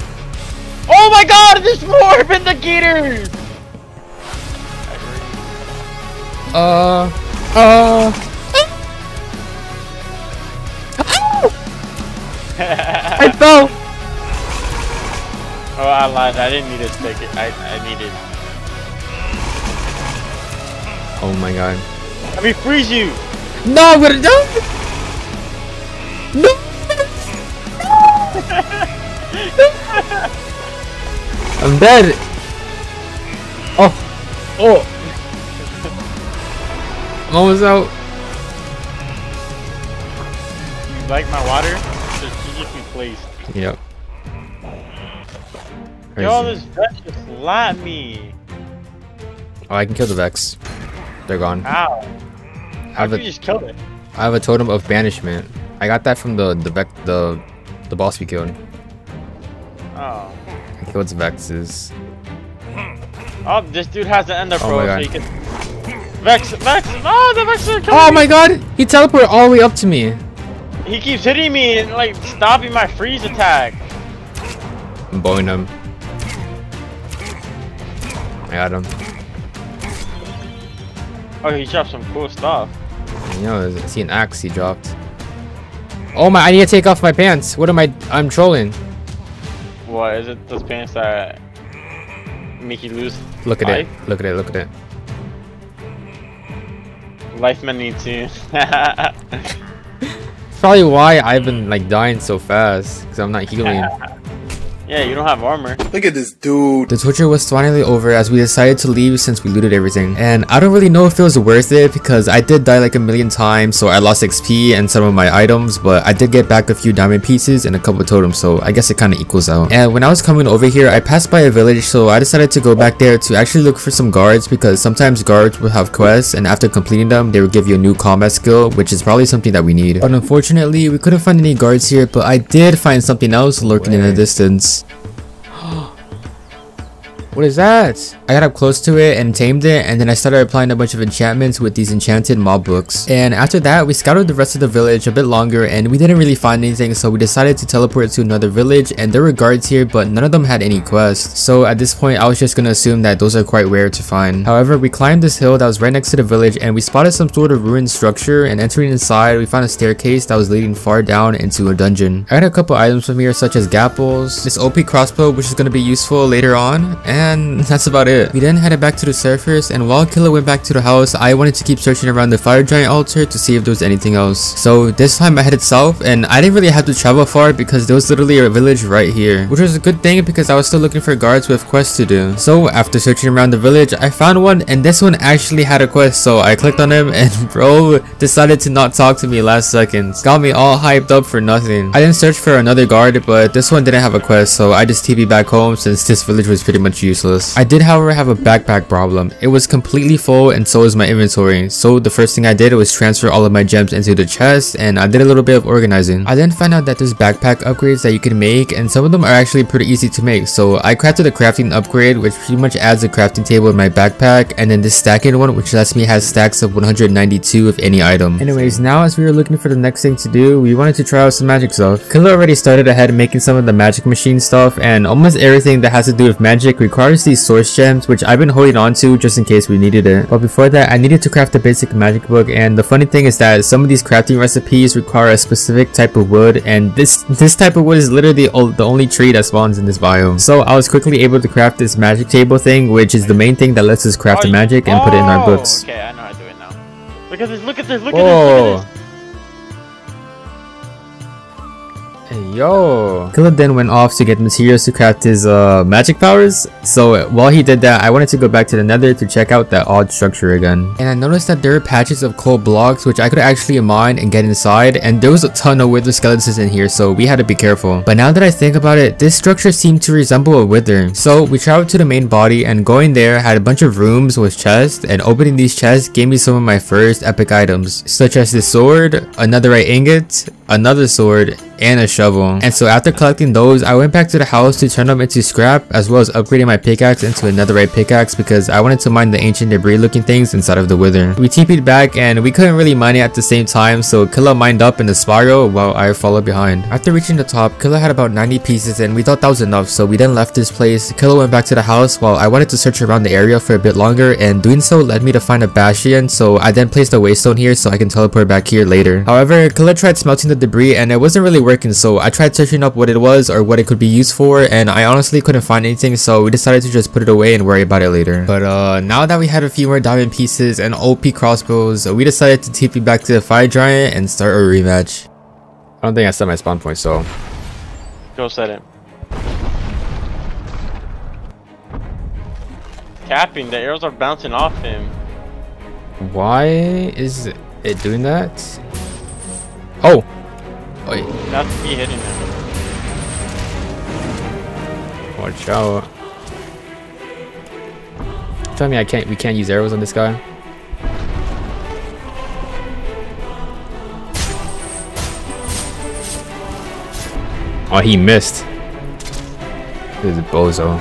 Oh my god, there's more Vindicators! I fell. Oh, I lied. I didn't need to take it. I needed. Oh my god. Let me freeze you! No, I'm gonna die. No. I'm dead. Oh. Oh. I'm almost out. You like my water? Strategically placed. Yep. Yo, this Vex just slapped me. Oh, I can kill the Vex. They're gone. How? How did you just kill it? I have a totem of banishment. I got that from the boss we killed. Oh. I killed the Vexes. Oh, this dude has an Ender Oh Pearl, my so god. he can. Vex! Oh, the Vex are killing Oh me. my god! He teleported all the way up to me. He keeps hitting me and like stopping my freeze attack. I'm blowing him. I got him. Oh, he dropped some cool stuff. You know, I see an axe he dropped. Oh my, I need to take off my pants. What am I'm trolling. What is it? Those pants that make you lose Look at life? it. Look at it. Look at it. Life men need to. Probably why I've been like dying so fast. Because I'm not healing. Yeah, you don't have armor. Look at this dude. The torture was finally over as we decided to leave since we looted everything. And I don't really know if it was worth it because I did die like a million times, so I lost XP and some of my items, but I did get back a few diamond pieces and a couple of totems, so I guess it kind of equals out. And when I was coming over here, I passed by a village, so I decided to go back there to actually look for some guards because sometimes guards will have quests and after completing them, they will give you a new combat skill, which is probably something that we need. But unfortunately, we couldn't find any guards here, but I did find something else lurking in the distance. What is that? I got up close to it and tamed it, and then I started applying a bunch of enchantments with these enchanted mob books. And after that, we scouted the rest of the village a bit longer and we didn't really find anything, so we decided to teleport to another village, and there were guards here but none of them had any quests. So at this point I was just gonna assume that those are quite rare to find. However, we climbed this hill that was right next to the village and we spotted some sort of ruined structure, and entering inside we found a staircase that was leading far down into a dungeon. I got a couple items from here such as gapples, this OP crossbow which is gonna be useful later on, and that's about it. We then headed back to the surface, and while Killa went back to the house, I wanted to keep searching around the fire giant altar to see if there was anything else. So this time I headed south, and I didn't really have to travel far because there was literally a village right here, which was a good thing because I was still looking for guards with quests to do. So after searching around the village, I found one, and this one actually had a quest, so I clicked on him and bro decided to not talk to me last second. Got me all hyped up for nothing. I didn't search for another guard, but this one didn't have a quest, so I just TP'd back home since this village was pretty much useless. I did however have a backpack problem. It was completely full and so was my inventory. So the first thing I did was transfer all of my gems into the chest, and I did a little bit of organizing. I then found out that there's backpack upgrades that you can make, and some of them are actually pretty easy to make. So I crafted a crafting upgrade which pretty much adds a crafting table in my backpack, and then this stacking one which lets me have stacks of 192 of any item. Anyways, now as we were looking for the next thing to do, we wanted to try out some magic stuff. Killa already started ahead making some of the magic machine stuff, and almost everything that has to do with magic requires these source gems, which I've been holding on to just in case we needed it. But before that, I needed to craft a basic magic book, and the funny thing is that some of these crafting recipes require a specific type of wood, and this type of wood is literally the only tree that spawns in this biome. So I was quickly able to craft this magic table thing, which is the main thing that lets us craft the magic and put it in our books. Okay, I know how to do it now. Look at this, look at this, look Whoa. at this, look at this. Hey, yo. Killa then went off to get materials to craft his magic powers. So while he did that, I wanted to go back to the nether to check out that odd structure again. And I noticed that there were patches of coal blocks which I could actually mine and get inside, and there was a ton of wither skeletons in here, so we had to be careful. But now that I think about it, this structure seemed to resemble a wither. So we traveled to the main body, and going there had a bunch of rooms with chests, and opening these chests gave me some of my first epic items, such as this sword, a netherite ingot, another sword, and a shovel. And so after collecting those, I went back to the house to turn them into scrap, as well as upgrading my pickaxe into a netherite pickaxe because I wanted to mine the ancient debris looking things inside of the wither. We TP'd back and we couldn't really mine it at the same time, so Killa mined up in the spiral while I followed behind. After reaching the top, Killa had about 90 pieces and we thought that was enough, so we then left this place. Killa went back to the house while I wanted to search around the area for a bit longer, and doing so led me to find a bastion, so I then placed a waystone here so I can teleport back here later. However, Killa tried smelting the debris and it wasn't really working, so I tried searching up what it was or what it could be used for, and I honestly couldn't find anything, so we decided to just put it away and worry about it later. But now that we had a few more diamond pieces and OP crossbows, we decided to TP back to the fire giant and start a rematch. I don't think I set my spawn point, so Go set it. Capping, the arrows are bouncing off him. why is it doing that? Oh, wait, That's me hitting him. watch out. Tell me we can't use arrows on this guy. Oh, he missed. This is a bozo.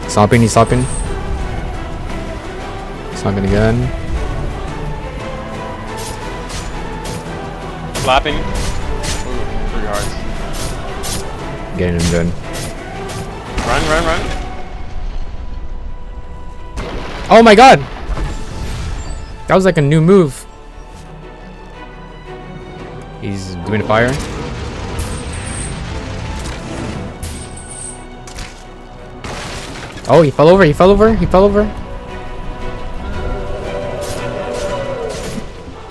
Stomping, he's stomping. Stomping again. Slapping. Ooh, 3 hearts. Getting him good. Run. Oh my god! That was like a new move. He's doing fire. Oh, he fell over.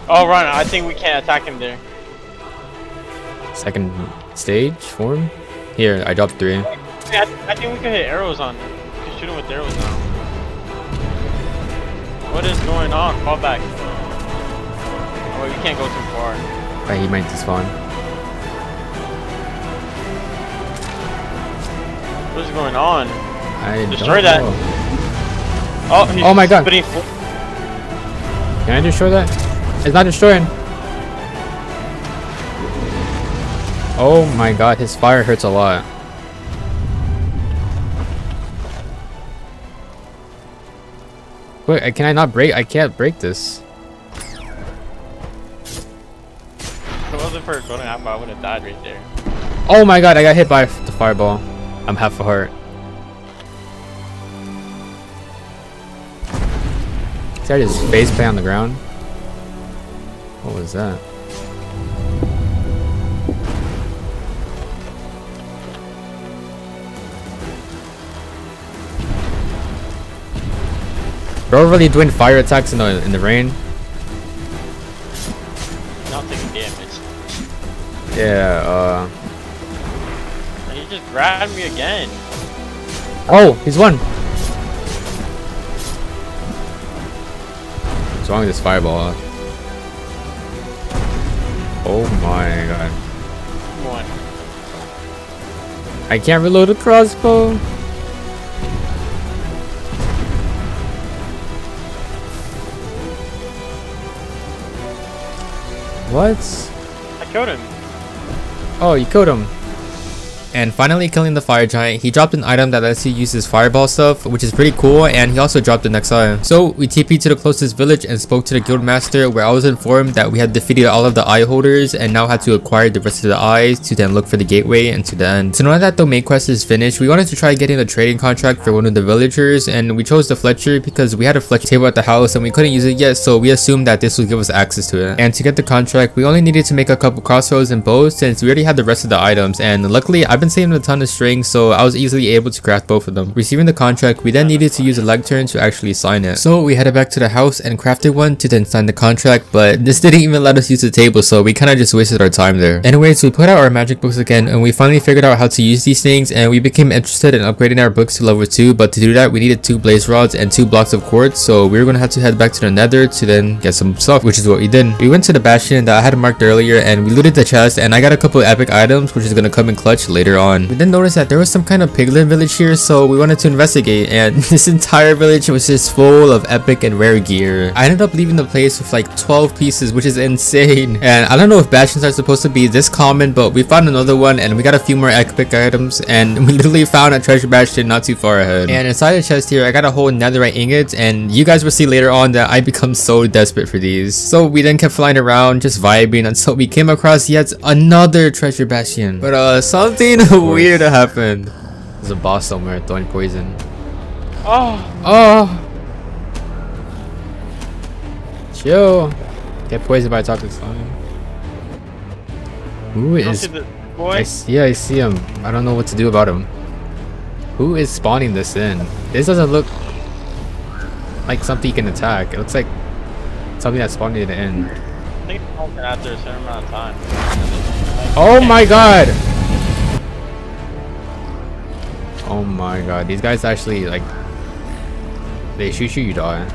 Oh, run. I think we can't attack him there. Second stage form. Here, I dropped 3. I think we can hit arrows on him. We can shoot him with arrows now. What is going on? Fall back. Oh, wait, we can't go too far. Right, he might despawn. What is going on? I Destroy don't that. know. Oh, he's Oh my god. spitting Can I destroy that? It's not destroying. Oh my god, his fire hurts a lot. Wait, can I not break? I can't break this. If it wasn't for a golden apple, I would have died right there. Oh my god, I got hit by the fireball. I'm half a heart. See, I just face plant on the ground. What was that? Bro, really doing fire attacks in the rain. Not taking damage. Yeah. And he just grabbed me again. Oh, he's won. What's wrong with this fireball? Oh my god. Come on. I can't reload a crossbow. What? I killed him. Oh, you killed him. And finally killing the fire giant, he dropped an item that lets you use his fireball stuff, which is pretty cool, and he also dropped the next item. So we TP'd to the closest village and spoke to the guild master, where I was informed that we had defeated all of the eye holders and now had to acquire the rest of the eyes to then look for the gateway and to the end. So now that the main quest is finished, we wanted to try getting a trading contract for one of the villagers, and we chose the Fletcher because we had a Fletcher table at the house and we couldn't use it yet, so we assumed that this would give us access to it. And to get the contract, we only needed to make a couple crossbows and bows since we already had the rest of the items, and luckily I've been been saving a ton of string, so I was easily able to craft both of them. Receiving the contract, we then needed to use a leg turn to actually sign it. So we headed back to the house and crafted one to then sign the contract, but this didn't even let us use the table, so we kind of just wasted our time there. Anyways, we put out our magic books again, and we finally figured out how to use these things, and we became interested in upgrading our books to level 2, but to do that we needed 2 blaze rods and 2 blocks of quartz, so we were gonna have to head back to the nether to then get some stuff, which is what we did. We went to the bastion that I had marked earlier, and we looted the chest, and I got a couple of epic items, which is gonna come in clutch later on. We then noticed that there was some kind of piglin village here, so we wanted to investigate, and this entire village was just full of epic and rare gear. I ended up leaving the place with like 12 pieces, which is insane. And I don't know if bastions are supposed to be this common, but we found another one, and we got a few more epic items, and we literally found a treasure bastion not too far ahead. And inside the chest here, I got a whole netherite ingot, and you guys will see later on that I become so desperate for these. So we then kept flying around, just vibing, until we came across yet another treasure bastion. But something weird happened. There's a boss somewhere throwing poison. Oh! Chill. Get poisoned by a toxic slime. Who is... Yeah, I see him. I don't know what to do about him. Who is spawning this in? This doesn't look like something you can attack. It looks like something that's spawning it in. I think it's open after a certain amount of time. Oh my god! Oh my god, these guys actually like... They shoot you, you die.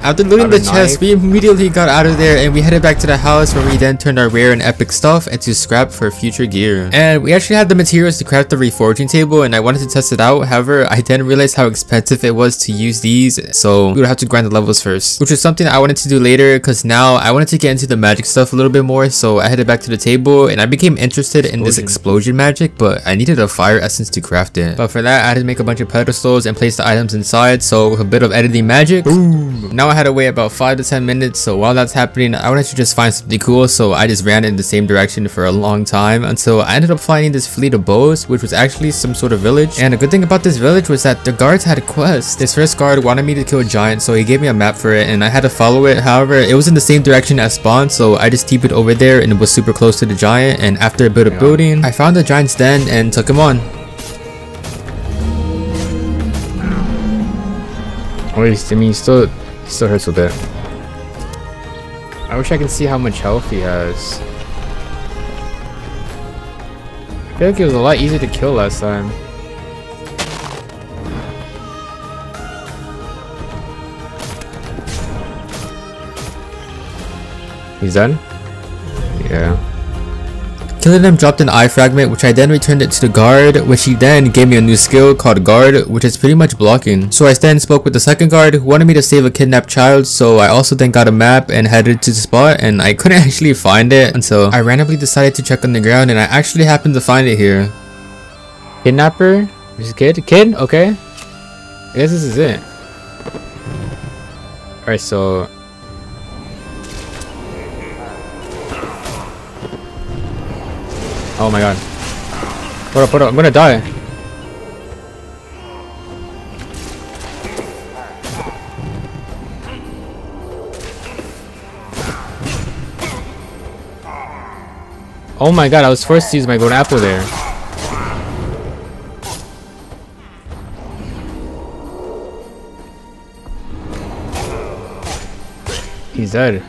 After looting the chest, we immediately got out of there and we headed back to the house, where we then turned our rare and epic stuff into scrap for future gear. And we actually had the materials to craft the reforging table, and I wanted to test it out. However, I then realized how expensive it was to use these, so we would have to grind the levels first, which was something I wanted to do later, because now I wanted to get into the magic stuff a little bit more. So I headed back to the table and I became interested in this explosion magic, but I needed a fire essence to craft it. But for that, I had to make a bunch of pedestals and place the items inside, so with a bit of editing magic, boom! Now I had to wait about 5 to 10 minutes, so while that's happening, I wanted to just find something cool, so I just ran in the same direction for a long time until I ended up finding this fleet of bows, which was actually some sort of village. And the good thing about this village was that the guards had a quest. This first guard wanted me to kill a giant, so he gave me a map for it and I had to follow it. However, it was in the same direction as spawn, so I just TP'd over there and it was super close to the giant, and after a bit of building, I found the giant's den and took him on. Wait, I mean, he still hurts a bit. I wish I could see how much health he has. I feel like it was a lot easier to kill last time. He's done? Yeah. Killing them dropped an eye fragment, which I then returned it to the guard, which he then gave me a new skill called guard, which is pretty much blocking. So I then spoke with the second guard who wanted me to save a kidnapped child, so I also then got a map and headed to the spot, and I couldn't actually find it until I randomly decided to check on the ground, and I actually happened to find it here. Kidnapper? Is it kid? Okay. I guess this is it. Alright, so... Oh my god. What up, I'm gonna die. Oh my god, I was forced to use my golden apple there. He's dead.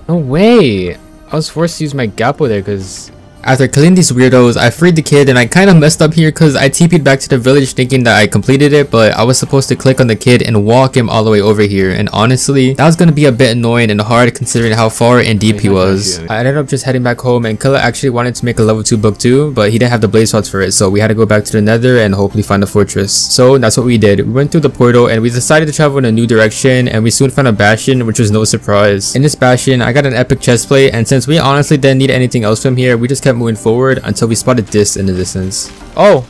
No way! I was forced to use my Gappo there because... After killing these weirdos, I freed the kid, and I kind of messed up here because I TP'd back to the village thinking that I completed it, but I was supposed to click on the kid and walk him all the way over here, and honestly, that was going to be a bit annoying and hard considering how far and deep he was. I ended up just heading back home, and Killa actually wanted to make a level 2 book too, but he didn't have the blaze rods for it, so we had to go back to the nether and hopefully find a fortress. So that's what we did. We went through the portal and we decided to travel in a new direction, and we soon found a bastion, which was no surprise. In this bastion, I got an epic chestplate, and since we honestly didn't need anything else from here, we just kept moving forward until we spotted this in the distance. Oh!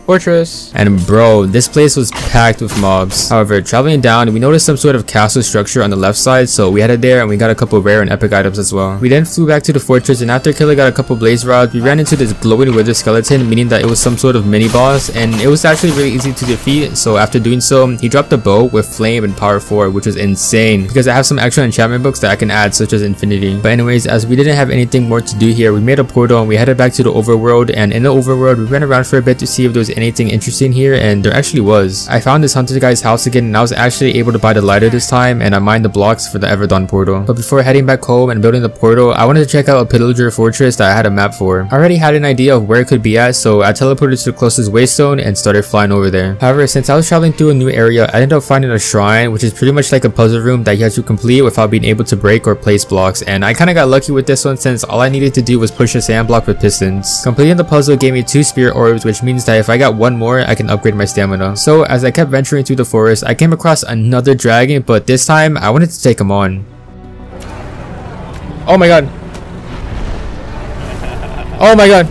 Fortress. And bro, this place was packed with mobs. However, traveling down, we noticed some sort of castle structure on the left side, so we headed there and we got a couple rare and epic items as well. We then flew back to the fortress, and after Killer got a couple blaze rods, we ran into this glowing wither skeleton, meaning that it was some sort of mini boss, and it was actually really easy to defeat. So after doing so, he dropped a bow with flame and power 4, which was insane because I have some extra enchantment books that I can add, such as infinity. But anyways, as we didn't have anything more to do here, we made a portal and we headed back to the overworld. And in the overworld, we ran around for a bit to see if there was anything interesting here, and there actually was. I found this hunter guy's house again, and I was actually able to buy the lighter this time, and I mined the blocks for the Everdawn portal. But before heading back home and building the portal, I wanted to check out a pillager fortress that I had a map for. I already had an idea of where it could be at, so I teleported to the closest waystone and started flying over there. However, since I was traveling through a new area, I ended up finding a shrine, which is pretty much like a puzzle room that you have to complete without being able to break or place blocks, and I kind of got lucky with this one since all I needed to do was push a sand block with pistons. Completing the puzzle gave me 2 spirit orbs, which means that if I got 1 more, I can upgrade my stamina. So as I kept venturing through the forest, I came across another dragon, but this time I wanted to take him on. Oh my god. Oh my god.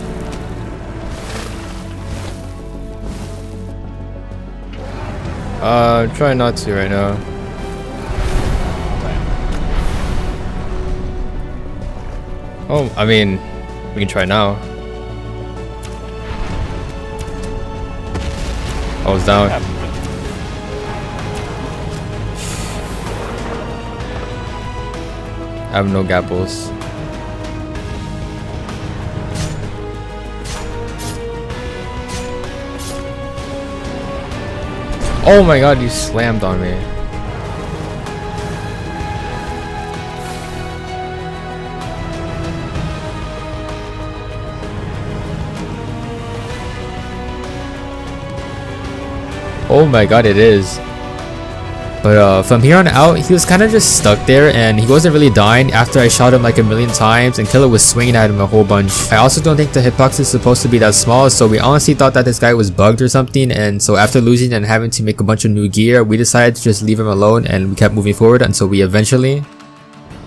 I'm trying not to right now. Oh, I mean, we can try now. I was down. I have no gapples. Oh my god, you slammed on me. Oh my god, it is. But from here on out, he was kind of just stuck there, and he wasn't really dying after I shot him like a million times and Killer was swinging at him a whole bunch. I also don't think the hitbox is supposed to be that small, so we honestly thought that this guy was bugged or something, and so after losing and having to make a bunch of new gear, we decided to just leave him alone, and we kept moving forward until we eventually...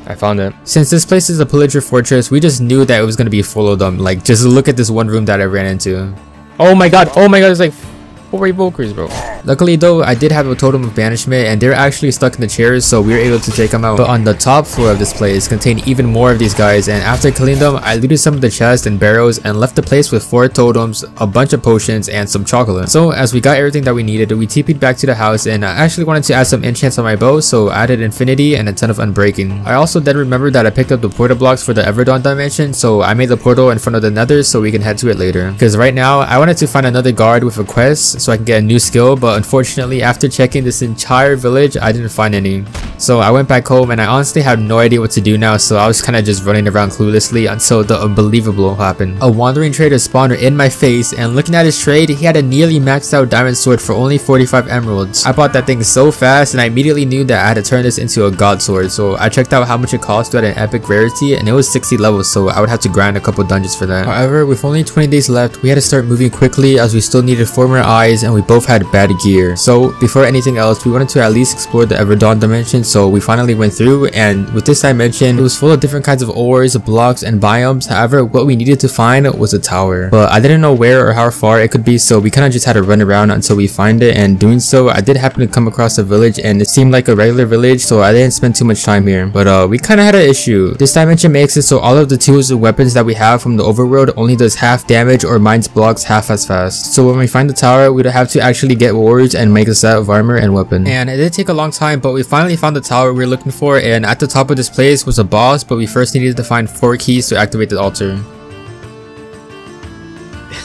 I found it. Since this place is a pillager fortress, we just knew that it was going to be full of them. Like, just look at this one room that I ran into. Oh my god, there's like 4 evokers, bro. Luckily though, I did have a totem of banishment, and they're actually stuck in the chairs, so we were able to take them out. But on the top floor of this place contained even more of these guys, and after killing them, I looted some of the chests and barrels and left the place with 4 totems, a bunch of potions, and some chocolate. So as we got everything that we needed, we TP'd back to the house, and I actually wanted to add some enchants on my bow, so I added infinity and a ton of unbreaking. I also then remembered that I picked up the portal blocks for the Everdawn dimension, so I made the portal in front of the nether so we can head to it later. Because right now, I wanted to find another guard with a quest so I can get a new skill, but unfortunately after checking this entire village, I didn't find any. So I went back home, and I honestly had no idea what to do now, so I was kind of just running around cluelessly until the unbelievable happened. A wandering trader spawned in my face, and looking at his trade, he had a nearly maxed out diamond sword for only 45 emeralds. I bought that thing so fast, and I immediately knew that I had to turn this into a god sword, so I checked out how much it cost to add an epic rarity, and it was 60 levels, so I would have to grind a couple dungeons for that. However, with only 20 days left, we had to start moving quickly as we still needed 4 more eyes, and we both had bad gear. So before anything else, we wanted to at least explore the Everdawn dimension, so we finally went through, and with this dimension, it was full of different kinds of ores, blocks, and biomes. However, what we needed to find was a tower, but I didn't know where or how far it could be, so we kind of just had to run around until we find it, and doing so, I did happen to come across a village, and it seemed like a regular village, so I didn't spend too much time here. But we kind of had an issue. This dimension makes it so all of the tools and weapons that we have from the overworld only does half damage or mines blocks half as fast. So when we find the tower, we'd have to actually get wards and make a set of armor and weapon. And it did take a long time, but we finally found the tower we were looking for, and at the top of this place was a boss, but we first needed to find 4 keys to activate the altar.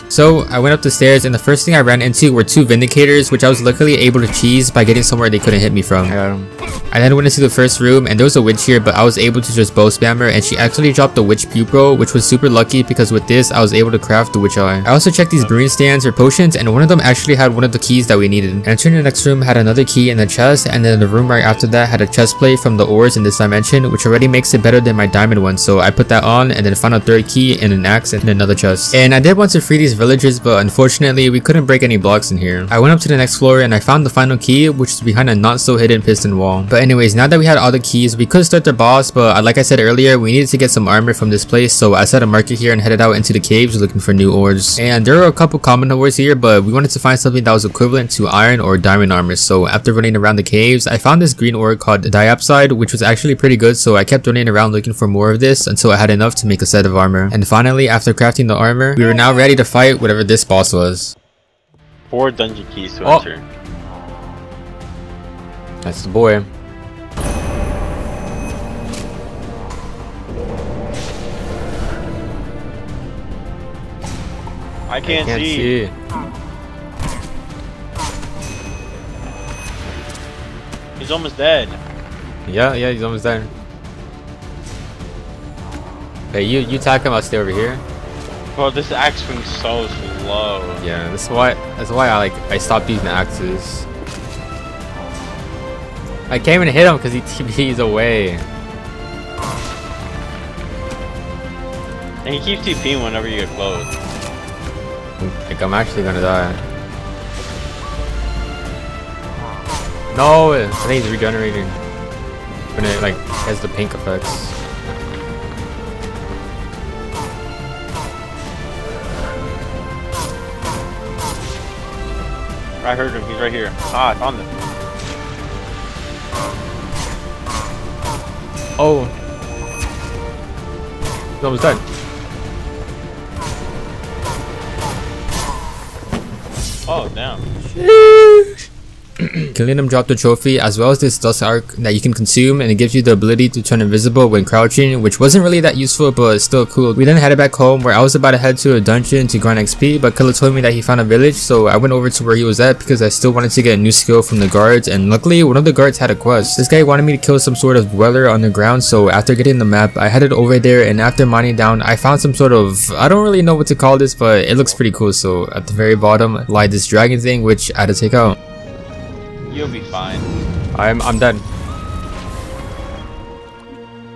So I went up the stairs, and the first thing I ran into were 2 Vindicators, which I was luckily able to cheese by getting somewhere they couldn't hit me from. I then went into the first room, and there was a witch here, but I was able to just bow spam her, and she actually dropped the witch pupil, which was super lucky because with this I was able to craft the witch eye. I also checked these brewing stands or potions, and one of them actually had one of the keys that we needed. Entering the next room had another key in the chest, and then the room right after that had a chest plate from the ores in this dimension, which already makes it better than my diamond one, so I put that on and then found a 3rd key and an axe in another chest. And I did want to free these villagers, but unfortunately we couldn't break any blocks in here. I went up to the next floor and I found the final key, which is behind a not so hidden piston wall. But anyways, now that we had all the keys, we could start the boss, but like I said earlier, we needed to get some armor from this place, so I set a marker here and headed out into the caves looking for new ores. And there were a couple common ores here, but we wanted to find something that was equivalent to iron or diamond armor. So after running around the caves, I found this green ore called diopside, which was actually pretty good, so I kept running around looking for more of this until I had enough to make a set of armor. And finally, after crafting the armor, we were now ready to fight whatever this boss was. 4 dungeon keys to enter. That's the boy. I can't see. He's almost dead. Yeah, he's almost dead. Hey, you attack him, I'll stay over here. Bro, this axe swing's so slow. Yeah, that's why I stopped using axes. I can't even hit him because he TP's away. And he keeps TPing whenever you get close. Like, I'm actually gonna die. No, I think he's regenerating. When it like has the pink effects. I heard him, he's right here. Ah, I found him. Oh. He's almost dead. Oh, damn. Killing him dropped the trophy as well as this dust arc that you can consume, and it gives you the ability to turn invisible when crouching, which wasn't really that useful but still cool. We then headed back home where I was about to head to a dungeon to grind XP, but Killer told me that he found a village, so I went over to where he was at because I still wanted to get a new skill from the guards, and luckily one of the guards had a quest. This guy wanted me to kill some sort of dweller underground, so after getting the map I headed over there, and after mining down I found some sort of, I don't really know what to call this, but it looks pretty cool. So at the very bottom lied this dragon thing which I had to take out. You'll be fine. I'm done.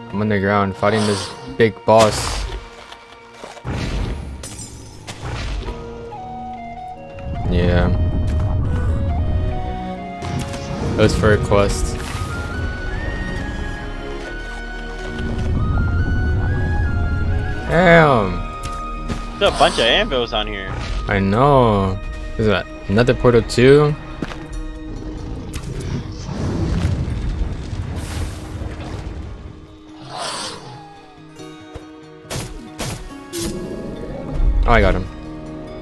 I'm underground fighting this big boss. Yeah. It was for a quest. Damn. There's a bunch of anvils on here. I know. Is that another portal too? Oh, I got him.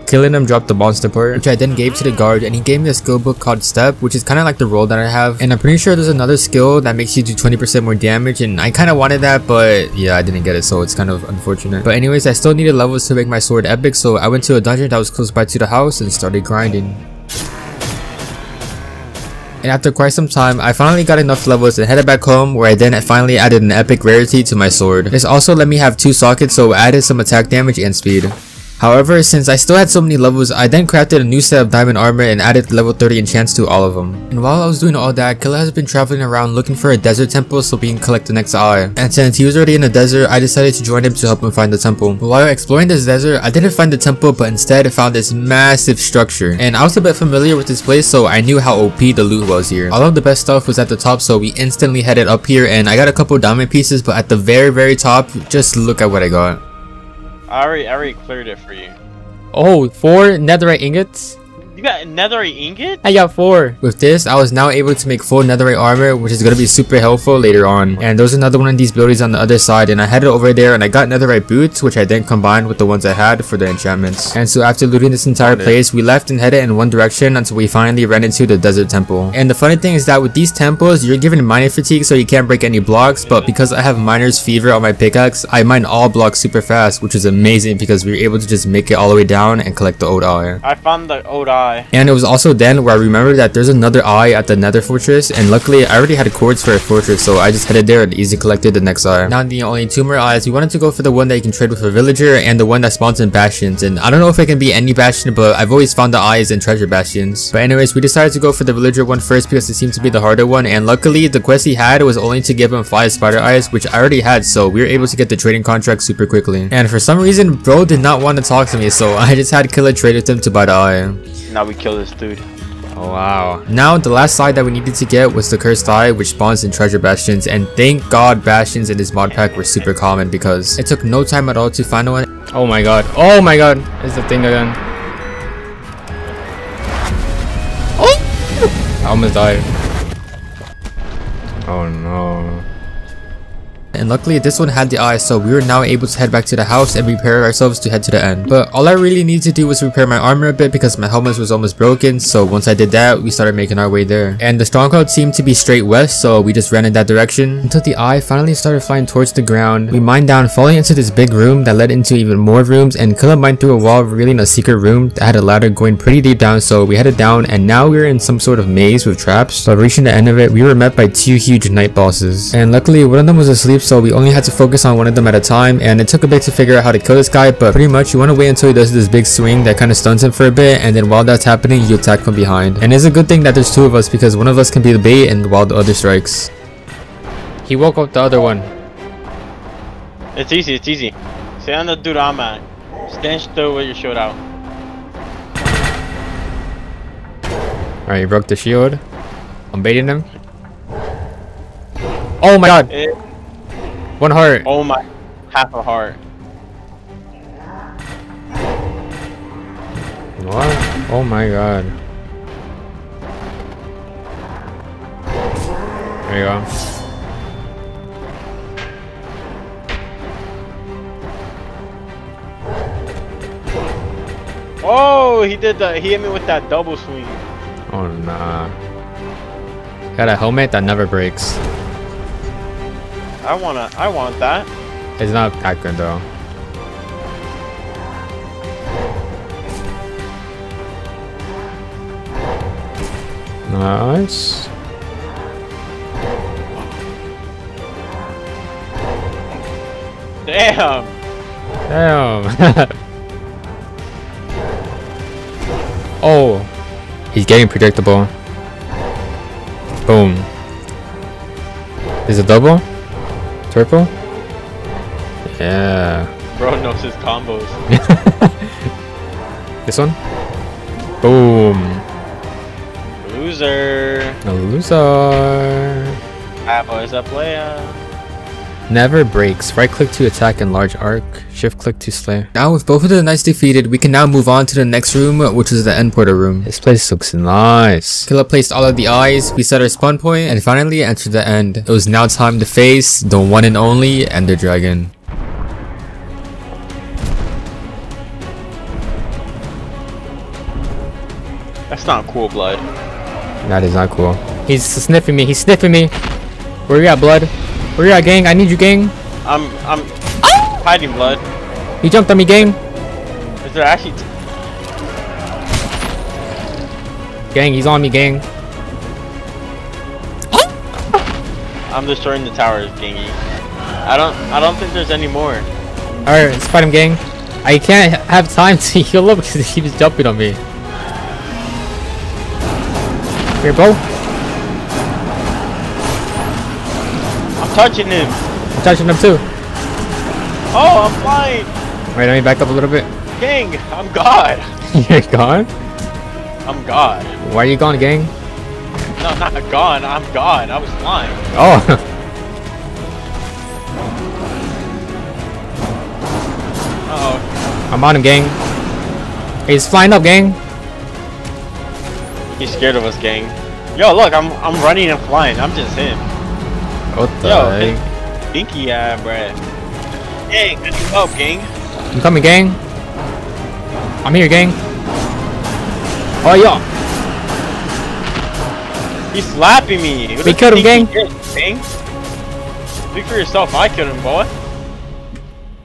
Killing him dropped the monster part, which I then gave to the guard, and he gave me a skill book called Step, which is kind of like the role that I have, and I'm pretty sure there's another skill that makes you do 20% more damage, and I kind of wanted that, but yeah, I didn't get it, so it's kind of unfortunate. But anyways, I still needed levels to make my sword epic, so I went to a dungeon that was close by to the house and started grinding. And after quite some time, I finally got enough levels and headed back home, where I then finally added an epic rarity to my sword. This also let me have 2 sockets, so I added some attack damage and speed. However, since I still had so many levels, I then crafted a new set of diamond armor and added level 30 enchants to all of them. And while I was doing all that, Killer has been traveling around looking for a desert temple so we can collect the next eye. And since he was already in the desert, I decided to join him to help him find the temple. But while exploring this desert, I didn't find the temple, but instead found this massive structure. And I was a bit familiar with this place, so I knew how OP the loot was here. All of the best stuff was at the top, so we instantly headed up here, and I got a couple diamond pieces, but at the very top, just look at what I got. I already cleared it for you. Oh, 4 netherite ingots? You got netherite ingot? I got 4. With this, I was now able to make full netherite armor, which is going to be super helpful later on. And there's another one of these buildings on the other side, and I headed over there and I got netherite boots, which I then combined with the ones I had for the enchantments. And so after looting this entire place, we left and headed in one direction until we finally ran into the desert temple. And the funny thing is that with these temples, you're given mining fatigue, so you can't break any blocks, but because I have miner's fever on my pickaxe, I mine all blocks super fast, which is amazing because we were able to just make it all the way down and collect the old eye. I found the old eye. eye. And it was also then where I remembered that there's another eye at the Nether Fortress, and luckily I already had cords for a fortress, so I just headed there and easy collected the next eye. Now the only 2 more eyes, we wanted to go for the one that you can trade with a villager and the one that spawns in bastions, and I don't know if it can be any bastion, but I've always found the eyes in treasure bastions. But anyways, we decided to go for the villager one first because it seemed to be the harder one, and luckily the quest he had was only to give him 5 spider eyes, which I already had, so we were able to get the trading contract super quickly. And for some reason, bro did not want to talk to me, so I just had Killer trade with him to buy the eye. Now we kill this dude. Oh wow. Now the last side that we needed to get was the cursed eye, which spawns in treasure bastions, and thank god bastions in this mod pack were super common because it took no time at all to find one. Oh my god. Oh my god. It's the thing again. Oh! I almost died. Oh no. And luckily this one had the eye, so we were now able to head back to the house and prepare ourselves to head to the end. But all I really needed to do was repair my armor a bit because my helmet was almost broken, so once I did that, we started making our way there. And the stronghold seemed to be straight west, so we just ran in that direction until the eye finally started flying towards the ground. We mined down, falling into this big room that led into even more rooms, and Killa mined through a wall revealing a secret room that had a ladder going pretty deep down, so we headed down, and now we were in some sort of maze with traps. But reaching the end of it, we were met by 2 huge night bosses, and luckily one of them was asleep, so we only had to focus on one of them at a time, and it took a bit to figure out how to kill this guy, but pretty much you want to wait until he does this big swing that kind of stuns him for a bit, and then while that's happening you attack from behind. And it's a good thing that there's 2 of us because one of us can be the bait and while the other strikes. He woke up the other one. It's easy, it's easy. Stay on the dude I'm at. Stand still with your shield out. Alright, you broke the shield. I'm baiting him. Oh my god! 1 heart. Oh my, half a heart. What? Oh my god. There you go. Oh, he did that. He hit me with that double swing. Oh nah. Got a helmet that never breaks. I want that. It's not that good though. Nice. Damn. Damn. Oh, he's getting predictable. Boom. Is it double? Triple? Yeah. Bro knows his combos. This one? Boom. Loser. A loser. That boy's a player. Never breaks. Right click to attack in large arc. Shift click to slay. Now with both of the knights defeated, we can now move on to the next room, which is the end portal room. This place looks nice. Killa placed all of the eyes, we set our spawn point, and finally entered the end. It was now time to face the one and only Ender Dragon. That's not cool, blood. That is not cool. He's sniffing me. He's sniffing me. Where you at, blood? Where you at, gang? I need you, gang. I'm hiding, blood. He jumped on me, gang. Is there actually? Gang, he's on me, gang. I'm destroying the towers, gangy. I don't think there's any more. Alright, let's fight him, gang. I can't have time to heal up because he keeps jumping on me. Here, bro. I'm touching him. I'm touching him too. Oh, I'm flying. Wait, let me back up a little bit. Gang, I'm God. You're gone? I'm God. Why are you gone, gang? No, not gone. I'm God. I was flying. Oh. Uh-oh. I'm on him, gang. Hey, he's flying up, gang. He's scared of us, gang. Yo, look, I'm running and flying. I'm just him. What the heck? Dinky bruh. Gang, I need help, gang. I'm coming, gang. I'm here, gang. Oh, yeah. He's slapping me. We killed him, gang. Gang. Speak for yourself. I killed him, boy.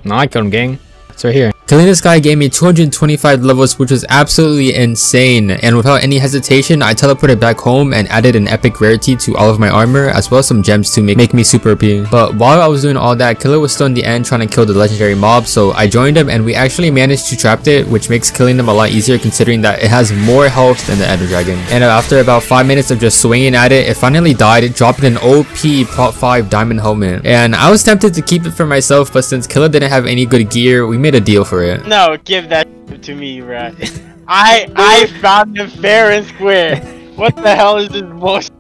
No, I killed him, gang. It's right here. Killing this guy gave me 225 levels, which was absolutely insane, and without any hesitation, I teleported back home and added an epic rarity to all of my armor, as well as some gems to make me super OP. But while I was doing all that, Killer was still in the end trying to kill the legendary mob, so I joined him and we actually managed to trap it, which makes killing them a lot easier considering that it has more health than the Ender Dragon. And after about 5 minutes of just swinging at it, it finally died, dropping an OP Prot 5 diamond helmet. And I was tempted to keep it for myself, but since Killer didn't have any good gear, we made a deal for it. No, give that to me, bro. I found him fair and square. What the hell is this bullshit?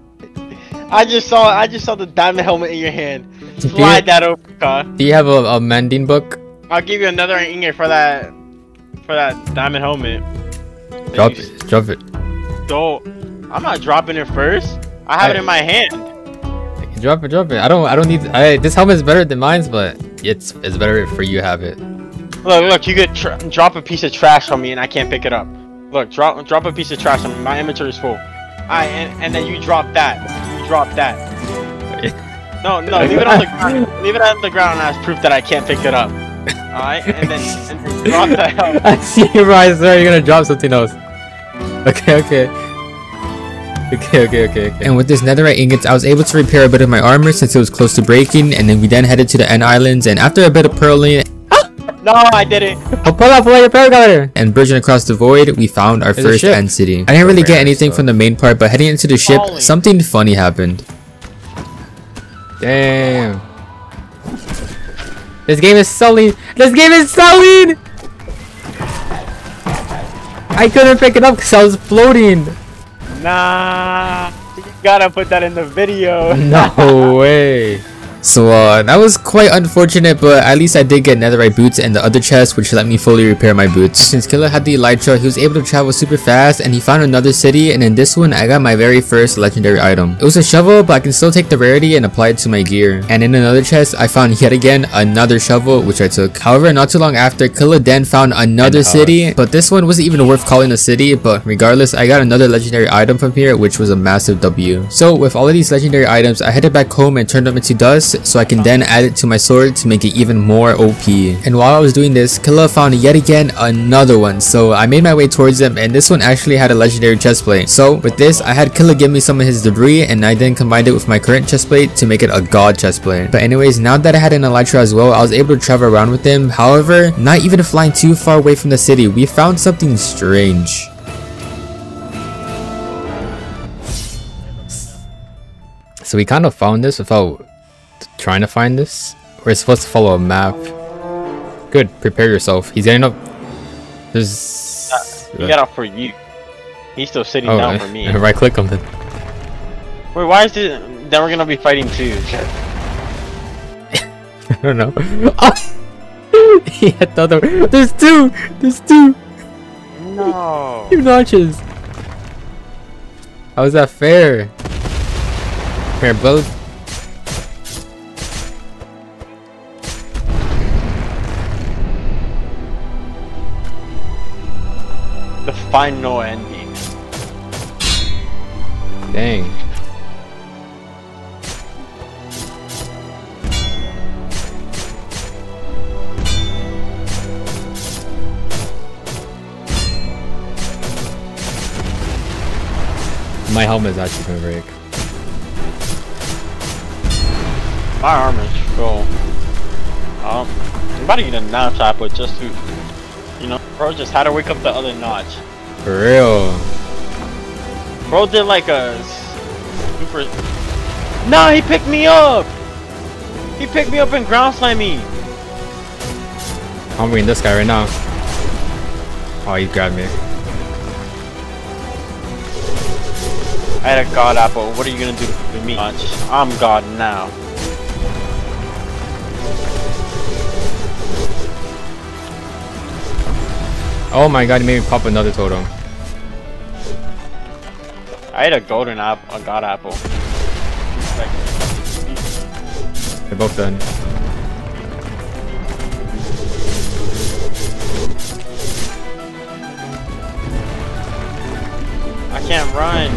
I just saw the diamond helmet in your hand. Slide that over, Ka. Do you have a mending book? I'll give you another ingot for that diamond helmet. Drop it. Don't. I'm not dropping it first. I have it in my hand. Drop it. I don't need. This helmet is better than mine's, but it's better for you to have it. Look. You could drop a piece of trash on me, and I can't pick it up. Look, drop a piece of trash on me. My inventory is full. And then you drop that. No, leave it on the ground. Leave it on the ground as proof that I can't pick it up. Alright, and then drop the helmet. I see you, right, sir. You're gonna drop something else. Okay. And with this netherite ingots, I was able to repair a bit of my armor since it was close to breaking, and then we then headed to the end islands, and after a bit of pearling, no, I didn't. Pull your paraglider! And bridging across the void, we found our first end city. I didn't really get anything from the main part, but heading into the ship, something funny happened. Damn. This game is sullied! I couldn't pick it up because I was floating! Nah, you gotta put that in the video. No way. So that was quite unfortunate, but at least I did get netherite boots and the other chest, which let me fully repair my boots. Since Killer had the elytra, he was able to travel super fast, and he found another city, and in this one I got my very first legendary item. It was a shovel, but I can still take the rarity and apply it to my gear. And in another chest, I found yet again another shovel, which I took. However, not too long after, Killer then found another city, but this one wasn't even worth calling a city, but regardless, I got another legendary item from here, which was a massive W. So with all of these legendary items, I headed back home and turned them into dust, so I can then add it to my sword to make it even more OP. And while I was doing this, Killer found yet again another one, so I made my way towards him, and this one actually had a legendary chestplate. So with this, I had Killer give me some of his debris, and I then combined it with my current chestplate to make it a god chestplate. But anyways, now that I had an elytra as well, I was able to travel around with him. However, not even flying too far away from the city, we found something strange. So we kind of found this without trying to find this. We're supposed to follow a map. Good, prepare yourself. He's getting up. There's he got up for you. He's still sitting down for me. Right click on it. Wait, why is this? Then we're gonna be fighting too. I don't know. Oh! He had the other. There's two. No. 2 notches. How is that fair? Here, both. The final ending. Dang. My helmet is actually gonna break. My armor's full. I'm about to get a notch apple just to, you know, bro just had to wake up the other notch. For real. Bro did like a super. Nah, he picked me up. He picked me up and ground slammed me. I'm bringing this guy right now. Oh, he grabbed me. I had a god apple. What are you gonna do to me? I'm god now. Oh my god, he made me pop another totem. I had a golden apple, a god apple. They're both done. I can't run.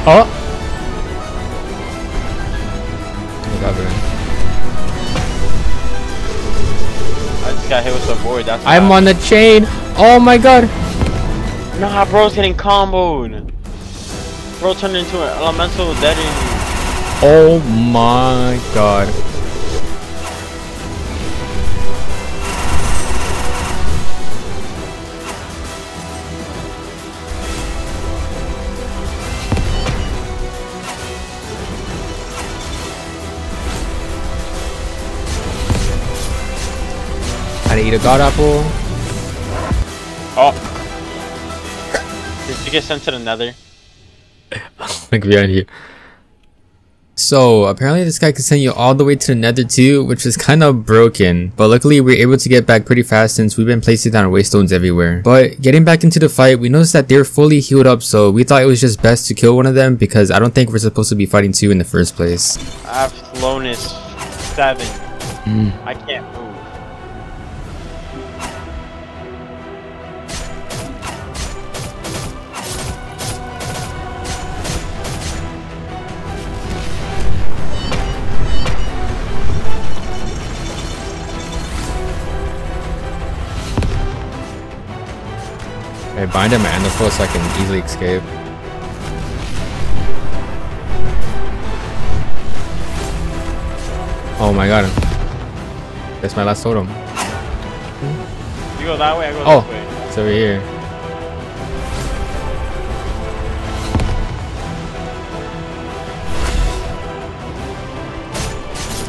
Oh! I got it. I just got hit with a board. That's I'm why. on the chain. Oh my god. Nah, bro's getting comboed. Bro turned into an elemental dead end. Oh my god. How to eat a god apple? Oh. Did you get sent to the nether? Like behind you. So apparently this guy can send you all the way to the nether too, which is kind of broken, but luckily we were able to get back pretty fast since we've been placing down waystones everywhere. But getting back into the fight, we noticed that they're fully healed up, so we thought it was just best to kill one of them because I don't think we're supposed to be fighting two in the first place. I have slowness 7. I can't move. I bind him and the foot so I can easily escape. Oh my god. That's my last totem. You go that way, I go Oh, this way. it's over here.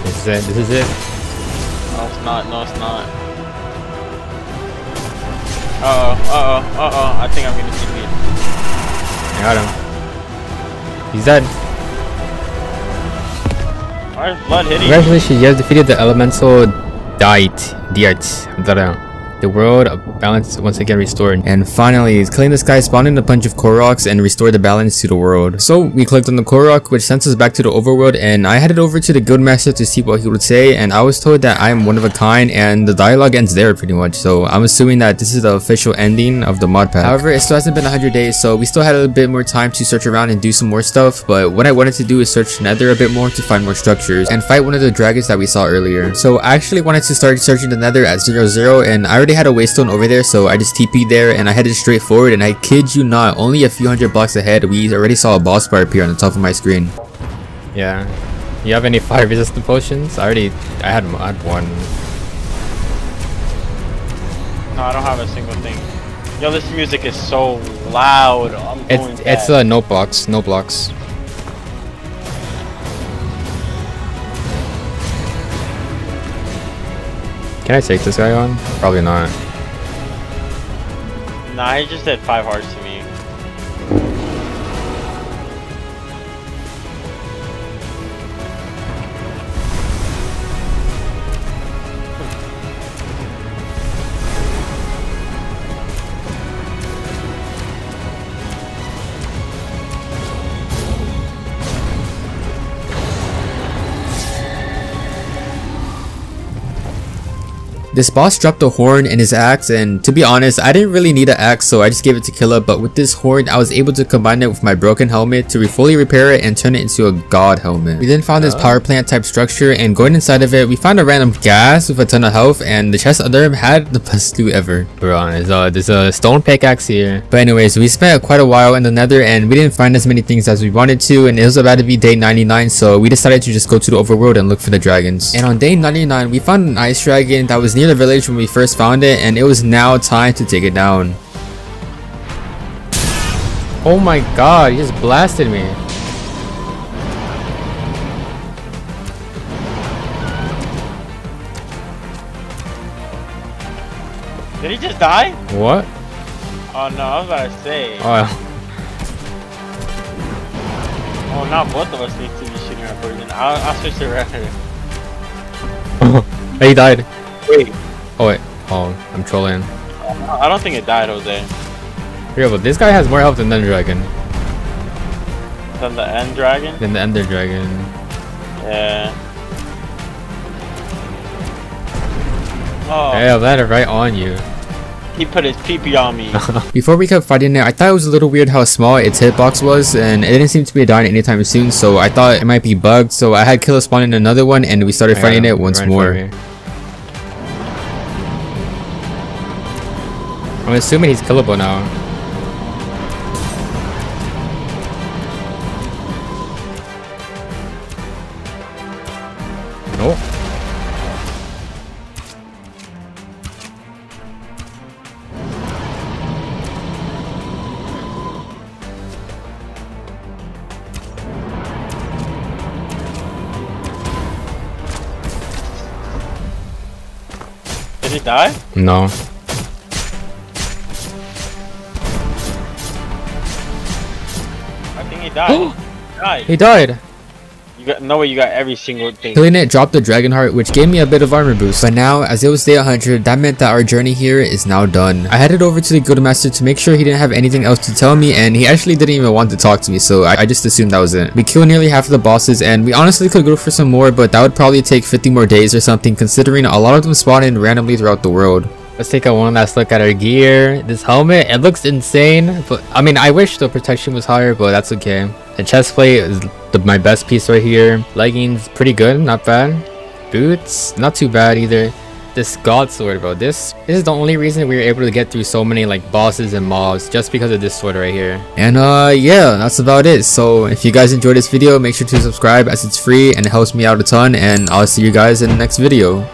This is it. This is it. No, it's not. No, it's not. Uh-oh. I think I'm gonna TP. I got him. He's dead. Why is blood hitting? Congratulations, you have defeated the elemental Diet. The world of balance once again restored. And finally, killing this guy spawned in a bunch of Koroks and restored the balance to the world. So we clicked on the Korok, which sent us back to the overworld, and I headed over to the Guildmaster to see what he would say, and I was told that I am one of a kind, and the dialogue ends there pretty much. So I'm assuming that this is the official ending of the mod pack. However, it still hasn't been 100 days, so we still had a little bit more time to search around and do some more stuff, but what I wanted to do is search Nether a bit more to find more structures and fight one of the dragons that we saw earlier. So I actually wanted to start searching the Nether at 0-0, and I already had a waystone over there, so I just TP'd there and I headed straight forward, and I kid you not, only a few hundred blocks ahead we already saw a boss bar appear on the top of my screen. Yeah. You have any fire resistant potions? I had one. No, I don't have a single thing. Yo, this music is so loud. I'm going It's no blocks. Can I take this guy on? Probably not. Nah, he just did 5 hearts to me. This boss dropped a horn and his axe, and to be honest, I didn't really need an axe, so I just gave it to Killa, but with this horn, I was able to combine it with my broken helmet to fully repair it and turn it into a god helmet. We then found this power plant type structure, and going inside of it, we found a random gas with a ton of health, and the chest under him had the best loot ever. Bro, there's a stone pickaxe here. But anyways, we spent quite a while in the Nether, and we didn't find as many things as we wanted to, and it was about to be day 99, so we decided to just go to the overworld and look for the dragons. And on day 99, we found an ice dragon that was near the village when we first found it, and it was now time to take it down. Oh my god, he just blasted me. Did he just die? What? Oh no, I was about to say. Oh, Oh, now both of us need to be shooting our poison. I'll switch to red. he died. Wait. Oh wait. Oh, I'm trolling. I don't think it died, Jose. Here, but this guy has more health than the dragon. Than the end dragon? Than the Ender Dragon. Yeah. Oh, Hey, I landed right on you. he put his pee-pee on me. Before we kept fighting it, I thought it was a little weird how small its hitbox was, and it didn't seem to be dying anytime soon, so I thought it might be bugged, so I had Killa spawn in another one, and we started fighting it once more. I'm assuming he's killable now. Oh. Did he die? No. I think he died. He died. You got no way. You got every single thing. Killing it dropped the Dragon Heart, which gave me a bit of armor boost. But now, as it was day 100, that meant that our journey here is now done. I headed over to the Guildmaster to make sure he didn't have anything else to tell me, and he actually didn't even want to talk to me, so I just assumed that was it. We killed nearly half of the bosses, and we honestly could go for some more, but that would probably take 50 more days or something, considering a lot of them spawn in randomly throughout the world. Let's take a one last look at our gear. This helmet, it looks insane, but I mean, I wish the protection was higher, but that's okay. The chest plate is my best piece right here. Leggings, pretty good, not bad. Boots, not too bad either. This god sword, bro, this is the only reason we were able to get through so many like bosses and mobs, just because of this sword right here. And yeah, that's about it. So if you guys enjoyed this video, make sure to subscribe as it's free and it helps me out a ton, and I'll see you guys in the next video.